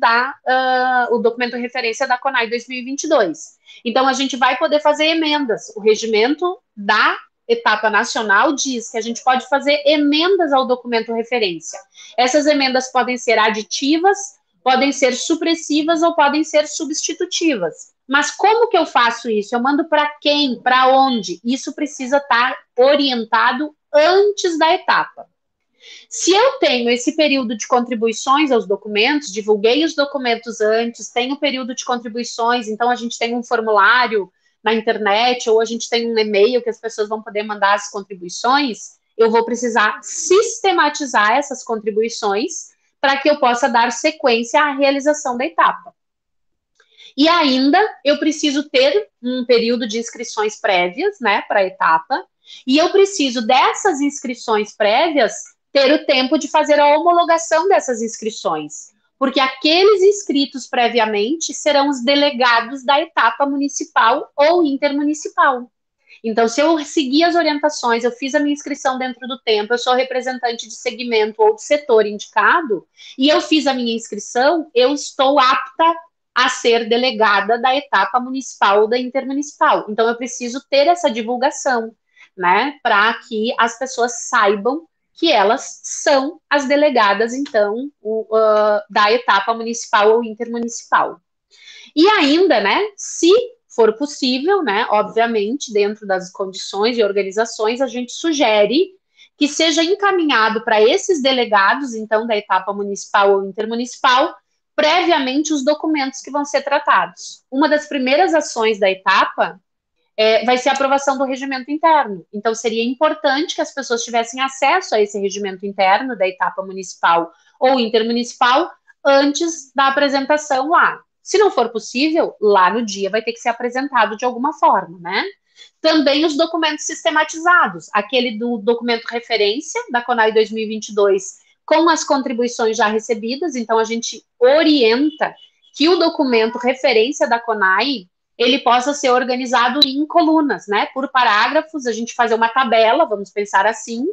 [SPEAKER 1] o documento referência da CONAI 2022. Então, a gente vai poder fazer emendas. O regimento da etapa nacional diz que a gente pode fazer emendas ao documento referência. Essas emendas podem ser aditivas, podem ser supressivas ou podem ser substitutivas. Mas como que eu faço isso? Eu mando para quem? Para onde? Isso precisa estar orientado antes da etapa. Se eu tenho esse período de contribuições aos documentos, divulguei os documentos antes, tenho período de contribuições, então a gente tem um formulário na internet, ou a gente tem um e-mail que as pessoas vão poder mandar as contribuições, eu vou precisar sistematizar essas contribuições para que eu possa dar sequência à realização da etapa. E ainda, eu preciso ter um período de inscrições prévias, né, para a etapa, e eu preciso dessas inscrições prévias ter o tempo de fazer a homologação dessas inscrições, porque aqueles inscritos previamente serão os delegados da etapa municipal ou intermunicipal. Então, se eu seguir as orientações, eu fiz a minha inscrição dentro do tempo, eu sou representante de segmento ou de setor indicado, e eu fiz a minha inscrição, eu estou apta a ser delegada da etapa municipal ou da intermunicipal. Então, eu preciso ter essa divulgação, né, para que as pessoas saibam que elas são as delegadas, então, da etapa municipal ou intermunicipal. E ainda, né, se for possível, né, obviamente, dentro das condições e organizações, a gente sugere que seja encaminhado para esses delegados, então, da etapa municipal ou intermunicipal, previamente os documentos que vão ser tratados. Uma das primeiras ações da etapa vai ser a aprovação do regimento interno. Então, seria importante que as pessoas tivessem acesso a esse regimento interno da etapa municipal ou intermunicipal antes da apresentação lá. Se não for possível, lá no dia vai ter que ser apresentado de alguma forma, né? Também os documentos sistematizados, aquele do documento referência da CONAI 2022, com as contribuições já recebidas, então a gente orienta que o documento referência da CONAI, ele possa ser organizado em colunas, né? Por parágrafos, a gente fazer uma tabela, vamos pensar assim,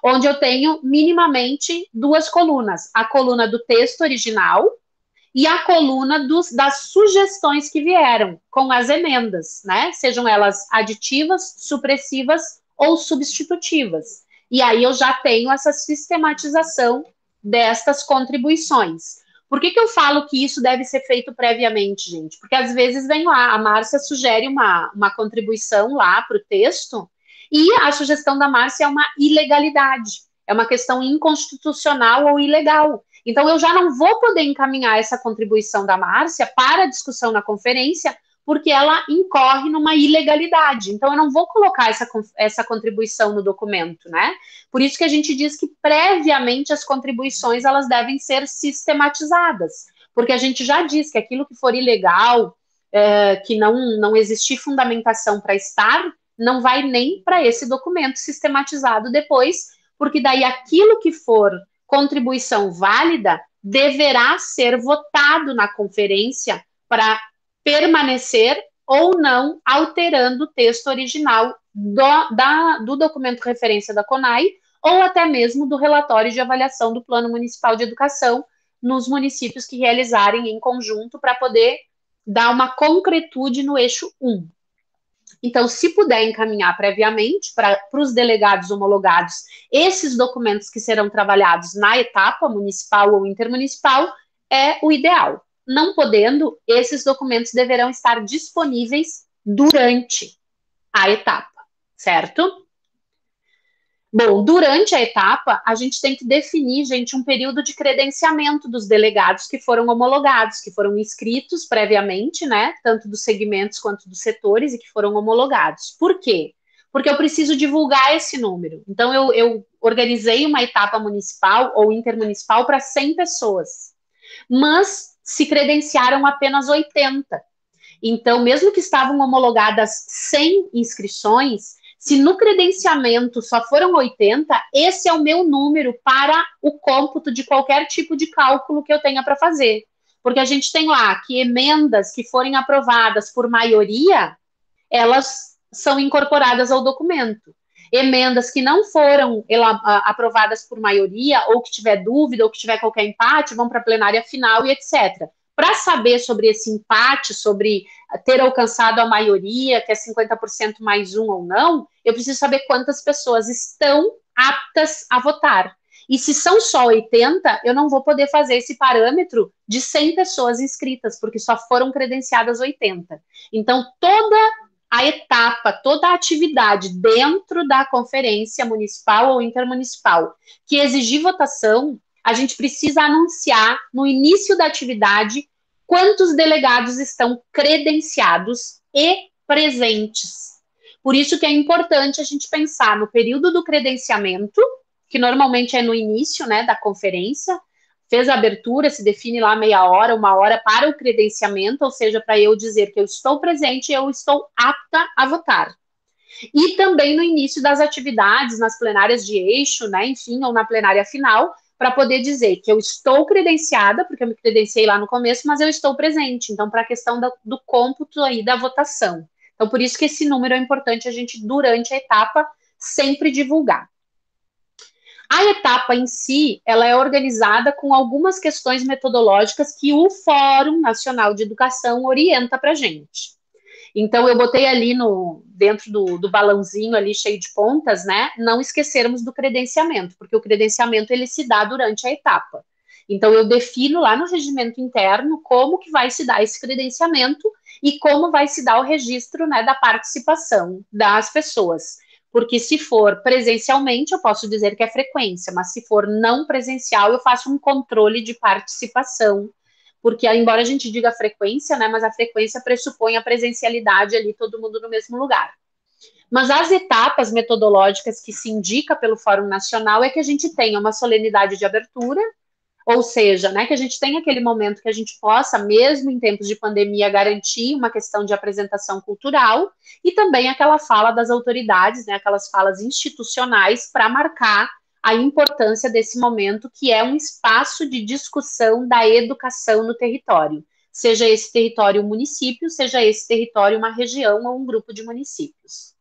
[SPEAKER 1] onde eu tenho minimamente 2 colunas. A coluna do texto original e a coluna das sugestões que vieram, com as emendas, né? Sejam elas aditivas, supressivas ou substitutivas. E aí eu já tenho essa sistematização destas contribuições. Por que eu falo que isso deve ser feito previamente, gente? Porque às vezes vem lá, a Márcia sugere uma contribuição lá para o texto, e a sugestão da Márcia é uma ilegalidade, é uma questão inconstitucional ou ilegal. Então, eu já não vou poder encaminhar essa contribuição da Márcia para a discussão na conferência, porque ela incorre numa ilegalidade. Então, eu não vou colocar essa contribuição no documento, né? Por isso que a gente diz que, previamente, as contribuições, elas devem ser sistematizadas. Porque a gente já diz que aquilo que for ilegal, que não existir fundamentação para estar, não vai nem para esse documento sistematizado depois, porque daí aquilo que for contribuição válida deverá ser votado na conferência para permanecer ou não alterando o texto original do documento referência da CONAI ou até mesmo do relatório de avaliação do Plano Municipal de Educação nos municípios que realizarem em conjunto para poder dar uma concretude no eixo 1. Então, se puder encaminhar previamente para os delegados homologados esses documentos que serão trabalhados na etapa municipal ou intermunicipal, é o ideal. Não podendo, esses documentos deverão estar disponíveis durante a etapa, certo? Bom, durante a etapa, a gente tem que definir, gente, um período de credenciamento dos delegados que foram homologados, que foram inscritos previamente, né, tanto dos segmentos quanto dos setores e que foram homologados. Por quê? Porque eu preciso divulgar esse número. Então, eu organizei uma etapa municipal ou intermunicipal para 100 pessoas, mas se credenciaram apenas 80. Então, mesmo que estavam homologadas 100 inscrições, se no credenciamento só foram 80, esse é o meu número para o cômputo de qualquer tipo de cálculo que eu tenha para fazer. Porque a gente tem lá que emendas que forem aprovadas por maioria, elas são incorporadas ao documento. Emendas que não foram aprovadas por maioria, ou que tiver dúvida, ou que tiver qualquer empate, vão para a plenária final e etc. Para saber sobre esse empate, sobre ter alcançado a maioria, que é 50% mais um ou não, eu preciso saber quantas pessoas estão aptas a votar. E se são só 80, eu não vou poder fazer esse parâmetro de 100 pessoas inscritas, porque só foram credenciadas 80. Então, toda a etapa, toda a atividade dentro da conferência municipal ou intermunicipal que exigir votação, a gente precisa anunciar no início da atividade quantos delegados estão credenciados e presentes. Por isso que é importante a gente pensar no período do credenciamento, que normalmente é no início, né, da conferência, fez a abertura, se define lá meia hora, 1 hora para o credenciamento, ou seja, para eu dizer que eu estou presente e eu estou apta a votar. E também no início das atividades, nas plenárias de eixo, né, enfim, ou na plenária final, para poder dizer que eu estou credenciada, porque eu me credenciei lá no começo, mas eu estou presente. Então, para a questão do cômputo aí da votação. Então, por isso que esse número é importante a gente, durante a etapa, sempre divulgar. A etapa em si, ela é organizada com algumas questões metodológicas que o Fórum Nacional de Educação orienta para a gente. Então, eu botei ali dentro do balãozinho ali cheio de pontas, né? Não esquecermos do credenciamento, porque o credenciamento ele se dá durante a etapa. Então, eu defino lá no regimento interno como que vai se dar esse credenciamento e como vai se dar o registro, né, da participação das pessoas. Porque se for presencialmente, eu posso dizer que é frequência, mas se for não presencial, eu faço um controle de participação. Porque, embora a gente diga frequência, né, mas a frequência pressupõe a presencialidade ali, todo mundo no mesmo lugar. Mas as etapas metodológicas que se indica pelo Fórum Nacional é que a gente tenha uma solenidade de abertura, ou seja, né, que a gente tenha aquele momento que a gente possa, mesmo em tempos de pandemia, garantir uma questão de apresentação cultural e também aquela fala das autoridades, né, aquelas falas institucionais para marcar a importância desse momento, que é um espaço de discussão da educação no território. seja esse território um município, seja esse território uma região ou um grupo de municípios.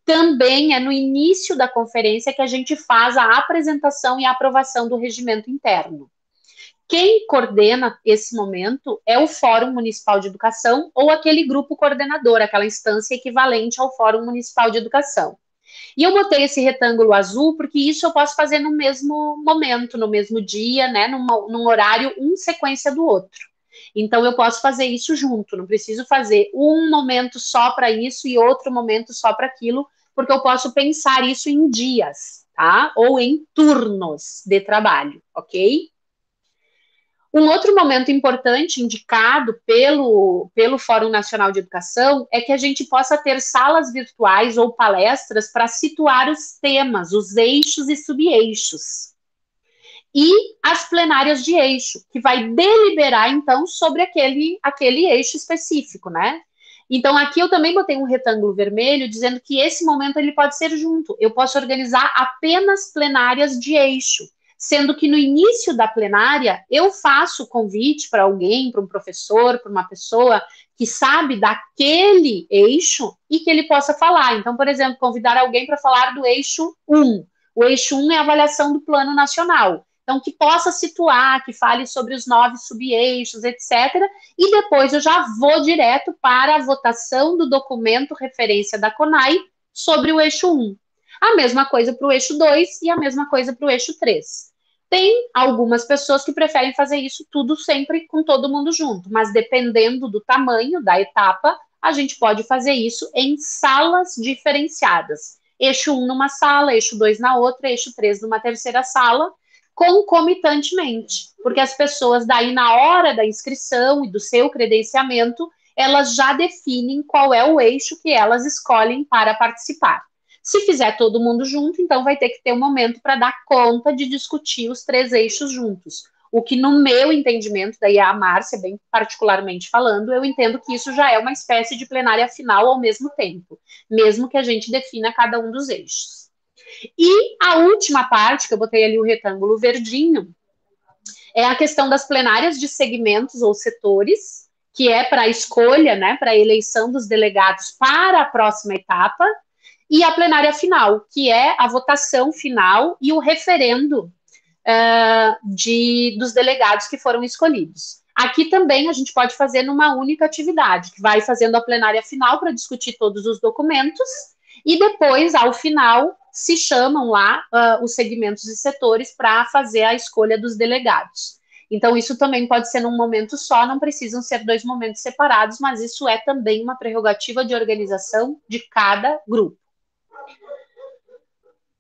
[SPEAKER 1] Também é no início da conferência que a gente faz a apresentação e a aprovação do regimento interno. Quem coordena esse momento é o Fórum Municipal de Educação ou aquele grupo coordenador, aquela instância equivalente ao Fórum Municipal de Educação. E eu botei esse retângulo azul porque isso eu posso fazer no mesmo momento, no mesmo dia, né, num horário, um sequência do outro. Então, eu posso fazer isso junto, não preciso fazer um momento só para isso e outro momento só para aquilo, porque eu posso pensar isso em dias, tá? Ou em turnos de trabalho, ok? Um outro momento importante indicado pelo Fórum Nacional de Educação é que a gente possa ter salas virtuais ou palestras para situar os temas, os eixos e subeixos. E as plenárias de eixo, que vai deliberar, então, sobre aquele eixo específico, né? Então, aqui eu também botei um retângulo vermelho, dizendo que esse momento ele pode ser junto. Eu posso organizar apenas plenárias de eixo, sendo que no início da plenária eu faço o convite para alguém, para um professor, para uma pessoa que sabe daquele eixo e que ele possa falar. Então, por exemplo, convidar alguém para falar do eixo 1. O eixo 1 é a avaliação do Plano Nacional. Então, que possa situar, que fale sobre os 9 subeixos, etc. E depois eu já vou direto para a votação do documento referência da CONAI sobre o eixo 1. A mesma coisa para o eixo 2 e a mesma coisa para o eixo 3. Tem algumas pessoas que preferem fazer isso tudo sempre com todo mundo junto, mas dependendo do tamanho da etapa, a gente pode fazer isso em salas diferenciadas. Eixo 1 numa sala, eixo 2 na outra, eixo 3 numa terceira sala, concomitantemente, porque as pessoas daí na hora da inscrição e do seu credenciamento, elas já definem qual é o eixo que elas escolhem para participar. Se fizer todo mundo junto, então vai ter que ter um momento para dar conta de discutir os 3 eixos juntos. O que no meu entendimento, daí a Márcia, bem particularmente falando, eu entendo que isso já é uma espécie de plenária final ao mesmo tempo, mesmo que a gente defina cada um dos eixos. E a última parte, que eu botei ali o retângulo verdinho, é a questão das plenárias de segmentos ou setores, que é para a escolha, né, para a eleição dos delegados para a próxima etapa, e a plenária final, que é a votação final e o referendo dos delegados que foram escolhidos. Aqui também a gente pode fazer numa única atividade, que vai fazendo a plenária final para discutir todos os documentos, e depois, ao final, se chamam lá os segmentos e setores para fazer a escolha dos delegados. Então, isso também pode ser num momento só, não precisam ser 2 momentos separados, mas isso é também uma prerrogativa de organização de cada grupo.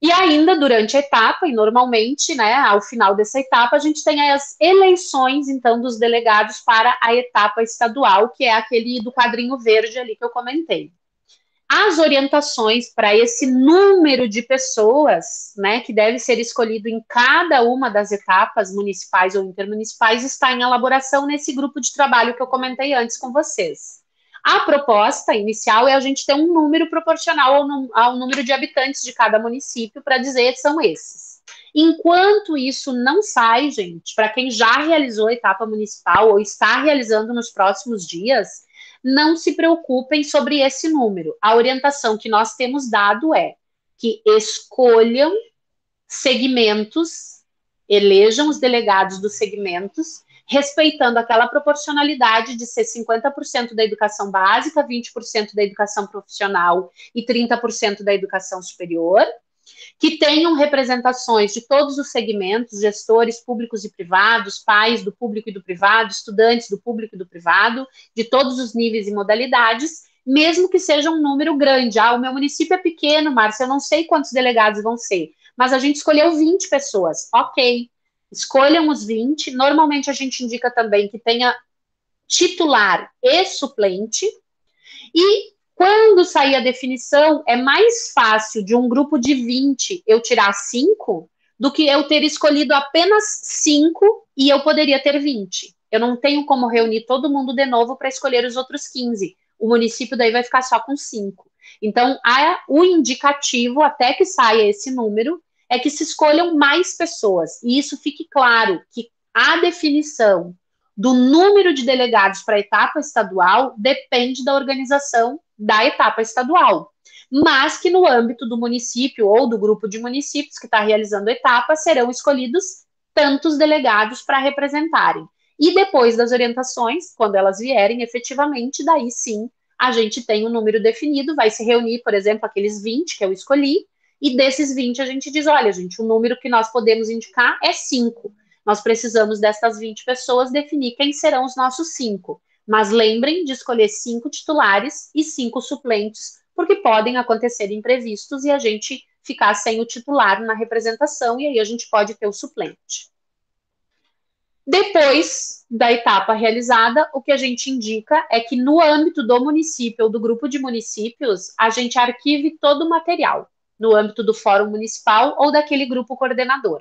[SPEAKER 1] E ainda durante a etapa, e normalmente, né, ao final dessa etapa, a gente tem as eleições, então, dos delegados para a etapa estadual, que é aquele do quadrinho verde ali que eu comentei. As orientações para esse número de pessoas, né, que deve ser escolhido em cada uma das etapas municipais ou intermunicipais, está em elaboração nesse grupo de trabalho que eu comentei antes com vocês. A proposta inicial é a gente ter um número proporcional ao número de habitantes de cada município para dizer são esses. Enquanto isso não sai, gente, para quem já realizou a etapa municipal ou está realizando nos próximos dias, não se preocupem sobre esse número. A orientação que nós temos dado é que escolham segmentos, elejam os delegados dos segmentos, respeitando aquela proporcionalidade de ser 50% da educação básica, 20% da educação profissional e 30% da educação superior, que tenham representações de todos os segmentos, gestores públicos e privados, pais do público e do privado, estudantes do público e do privado, de todos os níveis e modalidades, mesmo que seja um número grande. O meu município é pequeno, Márcia, eu não sei quantos delegados vão ser, mas a gente escolheu 20 pessoas. Ok, escolham os 20. Normalmente a gente indica também que tenha titular e suplente, e quando sair a definição, é mais fácil de um grupo de 20 eu tirar 5 do que eu ter escolhido apenas 5 e eu poderia ter 20. Eu não tenho como reunir todo mundo de novo para escolher os outros 15. O município daí vai ficar só com 5. Então, o indicativo, até que saia esse número, é que se escolham mais pessoas. E isso fique claro, que a definição do número de delegados para a etapa estadual depende da organização da etapa estadual, mas que no âmbito do município ou do grupo de municípios que está realizando a etapa serão escolhidos tantos delegados para representarem. E depois das orientações, quando elas vierem efetivamente, daí sim a gente tem um número definido, vai se reunir, por exemplo, aqueles 20 que eu escolhi, e desses 20 a gente diz, olha, gente, o número que nós podemos indicar é 5. Nós precisamos destas 20 pessoas definir quem serão os nossos 5. Mas lembrem de escolher 5 titulares e 5 suplentes, porque podem acontecer imprevistos e a gente ficar sem o titular na representação, e aí a gente pode ter o suplente. Depois da etapa realizada, o que a gente indica é que no âmbito do município ou do grupo de municípios, a gente arquive todo o material, no âmbito do fórum municipal ou daquele grupo coordenador.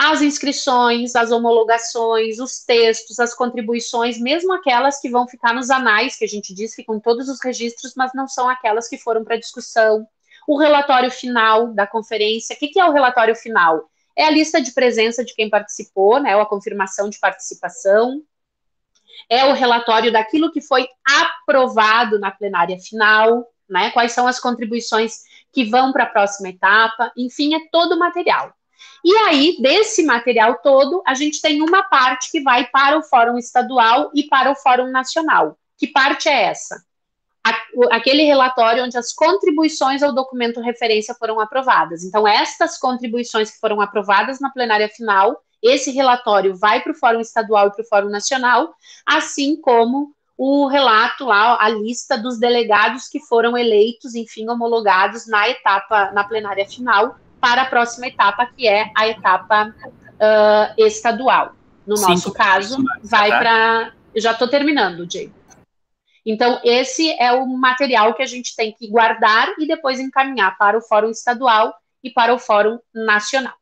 [SPEAKER 1] As inscrições, as homologações, os textos, as contribuições, mesmo aquelas que vão ficar nos anais, que a gente diz, ficam todos os registros, mas não são aquelas que foram para discussão. O relatório final da conferência. O que é o relatório final? É a lista de presença de quem participou, né, ou a confirmação de participação. É o relatório daquilo que foi aprovado na plenária final, né, quais são as contribuições que vão para a próxima etapa, enfim, é todo o material. E aí, desse material todo, a gente tem uma parte que vai para o Fórum Estadual e para o Fórum Nacional. Que parte é essa? Aquele relatório onde as contribuições ao documento referência foram aprovadas. Então, estas contribuições que foram aprovadas na plenária final, esse relatório vai para o Fórum Estadual e para o Fórum Nacional, assim como o relato lá, a lista dos delegados que foram eleitos, enfim, homologados na etapa, na plenária final, para a próxima etapa, que é a etapa estadual. No nosso caso, vai para... Eu já estou terminando, Diego. Então, esse é o material que a gente tem que guardar e depois encaminhar para o Fórum Estadual e para o Fórum Nacional.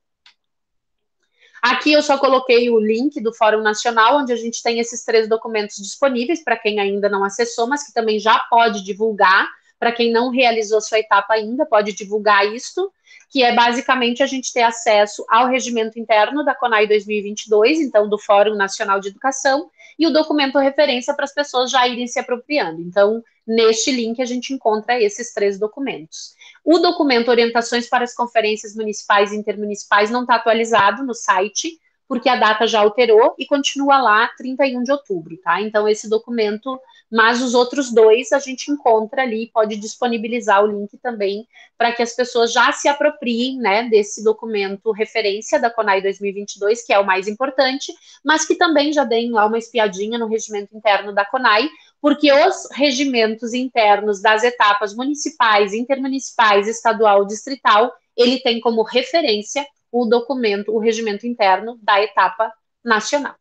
[SPEAKER 1] Aqui eu só coloquei o link do Fórum Nacional, onde a gente tem esses 3 documentos disponíveis para quem ainda não acessou, mas que também já pode divulgar. Para quem não realizou sua etapa ainda, pode divulgar isto, que é basicamente a gente ter acesso ao regimento interno da CONAI 2022, então do Fórum Nacional de Educação, e o documento referência para as pessoas já irem se apropriando. Então, neste link a gente encontra esses 3 documentos. O documento Orientações para as Conferências Municipais e Intermunicipais não está atualizado no site, porque a data já alterou e continua lá 31 de outubro, tá? Então, esse documento, mas os outros 2 a gente encontra ali, pode disponibilizar o link também para que as pessoas já se apropriem, né, desse documento referência da CONAI 2022, que é o mais importante, mas que também já deem lá uma espiadinha no regimento interno da CONAI, porque os regimentos internos das etapas municipais, intermunicipais, estadual, distrital, ele tem como referência o documento, o regimento interno da etapa nacional.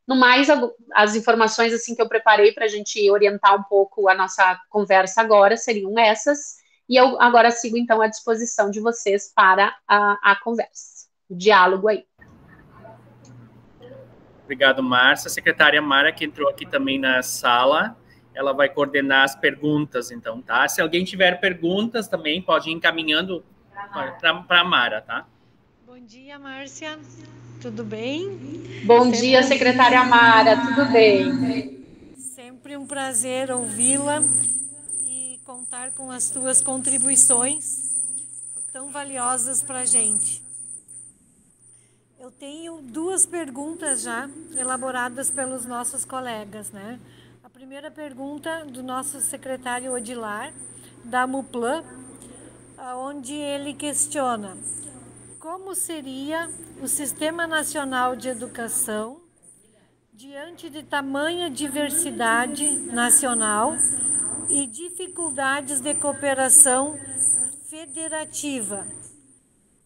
[SPEAKER 1] No mais, as informações assim que eu preparei para a gente orientar um pouco a nossa conversa agora seriam essas, e eu agora sigo então à disposição de vocês para a conversa, o diálogo aí.
[SPEAKER 2] Obrigado, Márcia. A secretária Mara, que entrou aqui também na sala, ela vai coordenar as perguntas, então, tá? Se alguém tiver perguntas também, pode ir encaminhando para a Mara, tá?
[SPEAKER 3] Bom dia, Márcia. Tudo bem?
[SPEAKER 1] Bom dia, secretária Mara. Tudo bem?
[SPEAKER 3] Sempre um prazer ouvi-la e contar com as tuas contribuições tão valiosas para a gente. Eu tenho 2 perguntas já elaboradas pelos nossos colegas, né? A primeira pergunta do nosso secretário Odilar, da MUPLAN, onde ele questiona: como seria o Sistema Nacional de Educação diante de tamanha diversidade nacional e dificuldades de cooperação federativa?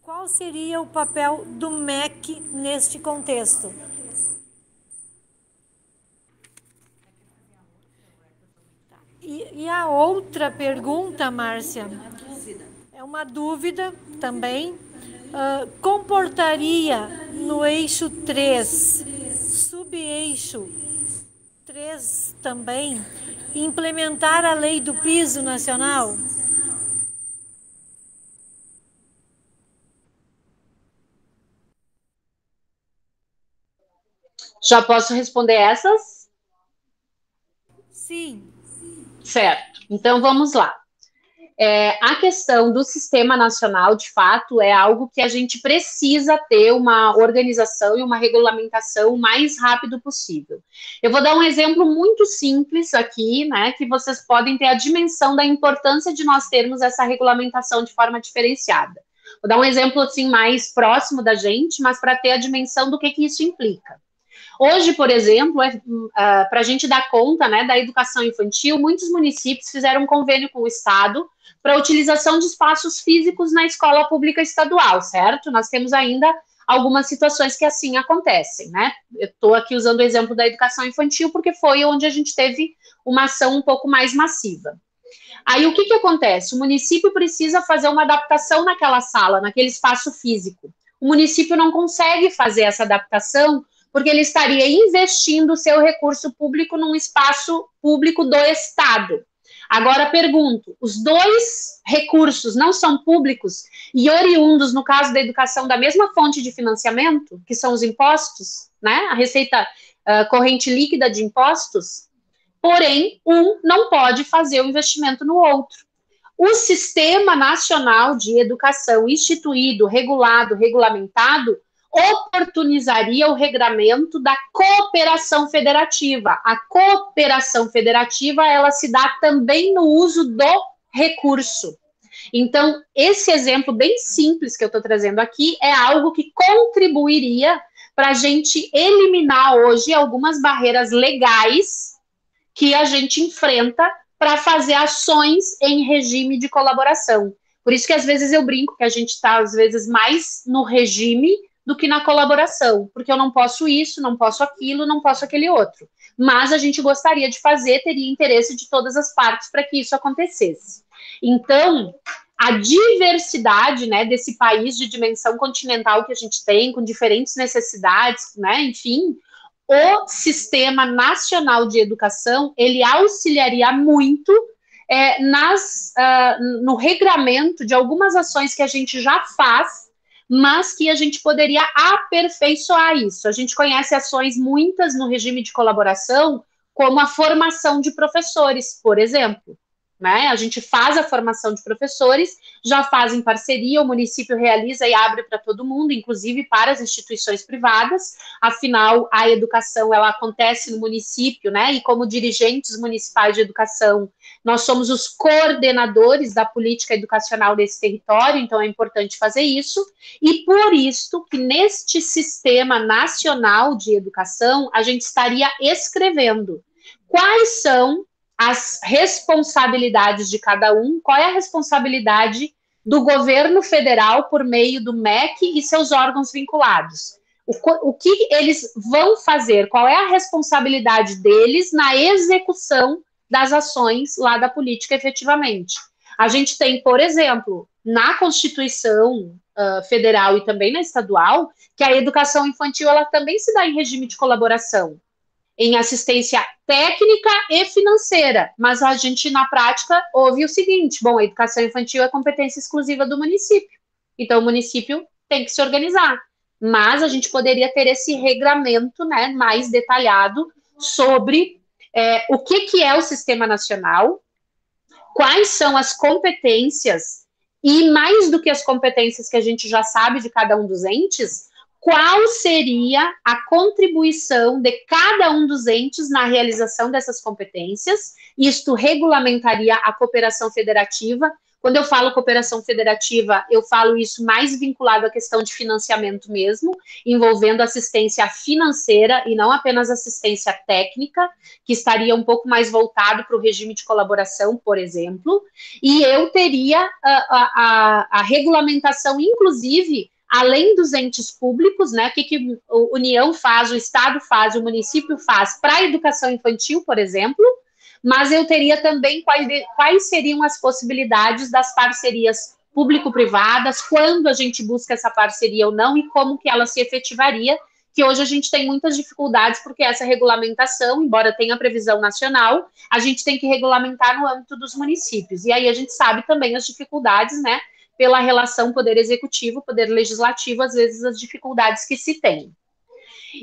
[SPEAKER 3] Qual seria o papel do MEC neste contexto? E a outra pergunta, Márcia, é uma dúvida também. Comportaria no eixo 3, subeixo 3 também, implementar a lei do piso nacional?
[SPEAKER 1] Já posso responder essas?
[SPEAKER 3] Sim.
[SPEAKER 1] Certo. Então, vamos lá. A questão do Sistema Nacional, de fato, é algo que a gente precisa ter uma organização e uma regulamentação o mais rápido possível. Eu vou dar um exemplo muito simples aqui, né, que vocês podem ter a dimensão da importância de nós termos essa regulamentação de forma diferenciada. Vou dar um exemplo, assim, mais próximo da gente, mas para ter a dimensão do que isso implica. Hoje, por exemplo, para a gente dar conta, né, da educação infantil, muitos municípios fizeram um convênio com o Estado para a utilização de espaços físicos na escola pública estadual, certo? Nós temos ainda algumas situações que assim acontecem, né? Eu estou aqui usando o exemplo da educação infantil porque foi onde a gente teve uma ação um pouco mais massiva. Aí o que acontece? O município precisa fazer uma adaptação naquela sala, naquele espaço físico. O município não consegue fazer essa adaptação porque ele estaria investindo o seu recurso público num espaço público do Estado. Agora, pergunto, os dois recursos não são públicos e oriundos, no caso da educação, da mesma fonte de financiamento, que são os impostos, né? A receita corrente líquida de impostos? Porém, um não pode fazer o investimento no outro. O Sistema Nacional de Educação instituído, regulado, regulamentado, oportunizaria o regramento da cooperação federativa. A cooperação federativa, ela se dá também no uso do recurso. Então, esse exemplo bem simples que eu estou trazendo aqui é algo que contribuiria para a gente eliminar hoje algumas barreiras legais que a gente enfrenta para fazer ações em regime de colaboração. Por isso que às vezes eu brinco que a gente está às vezes mais no regime do que na colaboração, porque eu não posso isso, não posso aquilo, não posso aquele outro. Mas a gente gostaria de fazer, teria interesse de todas as partes para que isso acontecesse. Então, a diversidade, né, desse país de dimensão continental que a gente tem, com diferentes necessidades, né, enfim, o Sistema Nacional de Educação, ele auxiliaria muito no regramento de algumas ações que a gente já faz, mas que a gente poderia aperfeiçoar isso. A gente conhece ações muitas no regime de colaboração, como a formação de professores, por exemplo. Né? A gente faz a formação de professores, já faz em parceria, o município realiza e abre para todo mundo, inclusive para as instituições privadas, afinal, a educação, ela acontece no município, né? E como dirigentes municipais de educação, nós somos os coordenadores da política educacional desse território, então é importante fazer isso, e por isso que neste Sistema Nacional de Educação, a gente estaria escrevendo quais são as responsabilidades de cada um, qual é a responsabilidade do governo federal por meio do MEC e seus órgãos vinculados. O que eles vão fazer, qual é a responsabilidade deles na execução das ações lá da política efetivamente. A gente tem, por exemplo, na Constituição federal e também na estadual, que a educação infantil ela também se dá em regime de colaboração, em assistência técnica e financeira, mas a gente, na prática, ouve o seguinte, bom, a educação infantil é competência exclusiva do município, então o município tem que se organizar, mas a gente poderia ter esse regramento, né, mais detalhado sobre o que é o Sistema Nacional, quais são as competências, e mais do que as competências que a gente já sabe de cada um dos entes, qual seria a contribuição de cada um dos entes na realização dessas competências. Isto regulamentaria a cooperação federativa. Quando eu falo cooperação federativa, eu falo isso mais vinculado à questão de financiamento mesmo, envolvendo assistência financeira e não apenas assistência técnica, que estaria um pouco mais voltado para o regime de colaboração, por exemplo, e eu teria a regulamentação, inclusive, além dos entes públicos, né, o que a União faz, o Estado faz, o município faz para a educação infantil, por exemplo, mas eu teria também quais seriam as possibilidades das parcerias público-privadas, quando a gente busca essa parceria ou não, e como que ela se efetivaria, que hoje a gente tem muitas dificuldades, porque essa regulamentação, embora tenha previsão nacional, a gente tem que regulamentar no âmbito dos municípios, e aí a gente sabe também as dificuldades, né, pela relação poder executivo, poder legislativo, às vezes as dificuldades que se tem.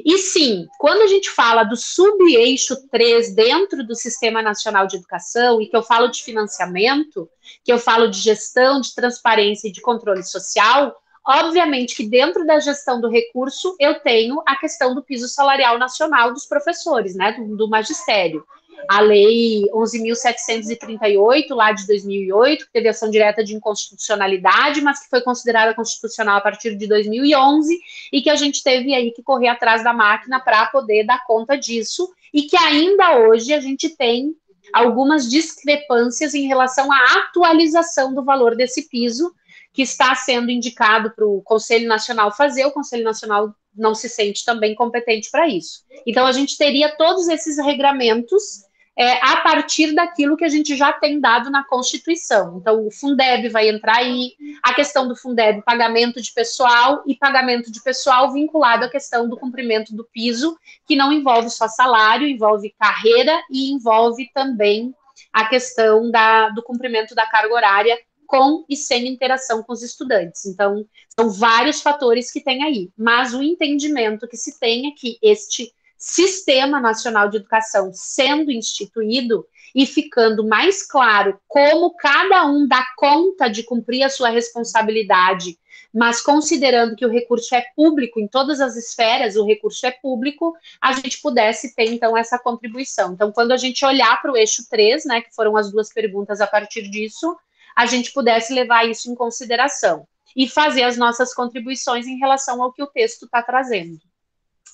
[SPEAKER 1] E sim, quando a gente fala do sub-eixo 3 dentro do Sistema Nacional de Educação, e que eu falo de financiamento, que eu falo de gestão, de transparência e de controle social, obviamente que dentro da gestão do recurso eu tenho a questão do piso salarial nacional dos professores, né, do magistério. A Lei 11.738, lá de 2008, que teve ação direta de inconstitucionalidade, mas que foi considerada constitucional a partir de 2011, e que a gente teve aí que correr atrás da máquina para poder dar conta disso, e que ainda hoje a gente tem algumas discrepâncias em relação à atualização do valor desse piso, que está sendo indicado para o Conselho Nacional fazer, o Conselho Nacional não se sente também competente para isso. Então, a gente teria todos esses regramentos a partir daquilo que a gente já tem dado na Constituição. Então, o Fundeb vai entrar aí, a questão do Fundeb, pagamento de pessoal, e pagamento de pessoal vinculado à questão do cumprimento do piso, que não envolve só salário, envolve carreira e envolve também a questão do cumprimento da carga horária com e sem interação com os estudantes. Então, são vários fatores que tem aí, mas o entendimento que se tem é que este Sistema Nacional de Educação sendo instituído e ficando mais claro como cada um dá conta de cumprir a sua responsabilidade, mas considerando que o recurso é público, em todas as esferas o recurso é público, a gente pudesse ter, então, essa contribuição. Então, quando a gente olhar para o eixo 3, né, que foram as duas perguntas a partir disso, a gente pudesse levar isso em consideração e fazer as nossas contribuições em relação ao que o texto está trazendo.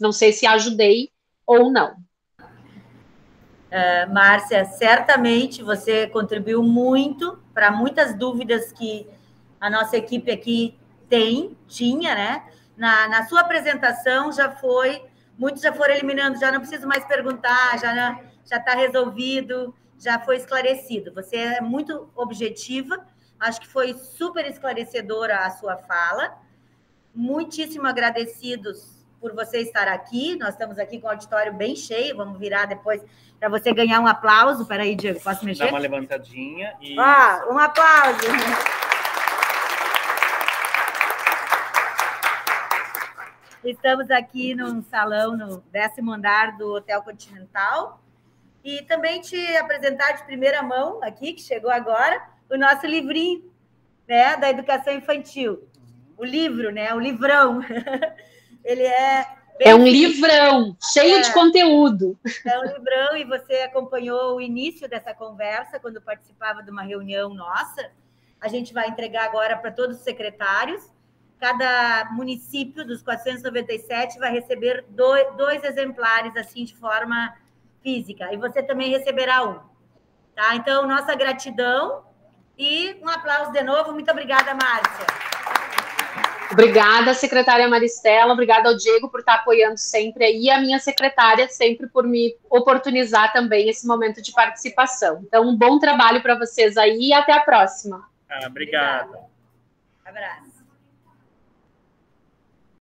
[SPEAKER 1] Não sei se ajudei ou não.
[SPEAKER 4] Márcia, certamente você contribuiu muito para muitas dúvidas que a nossa equipe aqui tinha, né? Na sua apresentação muitos já foram eliminando, já não preciso mais perguntar, já está resolvido, já foi esclarecido. Você é muito objetiva, acho que foi super esclarecedora a sua fala. Muitíssimo agradecidos por você estar aqui. Nós estamos aqui com o auditório bem cheio, vamos virar depois para você ganhar um aplauso. Peraí, Diego, posso mexer?
[SPEAKER 2] Dá uma levantadinha. E...
[SPEAKER 4] um aplauso. Estamos aqui num salão no 10º andar do Hotel Continental. E também te apresentar de primeira mão aqui, que chegou agora, o nosso livrinho, né, da educação infantil. O livro, né, o livrão. Ele é
[SPEAKER 1] um livrão, cheio de conteúdo.
[SPEAKER 4] É um livrão, e você acompanhou o início dessa conversa, quando participava de uma reunião nossa. A gente vai entregar agora para todos os secretários. Cada município dos 497 vai receber dois exemplares, assim, de forma física, e você também receberá um, tá? Então, nossa gratidão e um aplauso de novo. Muito obrigada, Márcia.
[SPEAKER 1] Obrigada, secretária Maristela, obrigada ao Diego por estar apoiando sempre aí, e a minha secretária sempre por me oportunizar também esse momento de participação. Então, um bom trabalho para vocês aí e até a próxima.
[SPEAKER 2] Obrigada.
[SPEAKER 4] Abraço.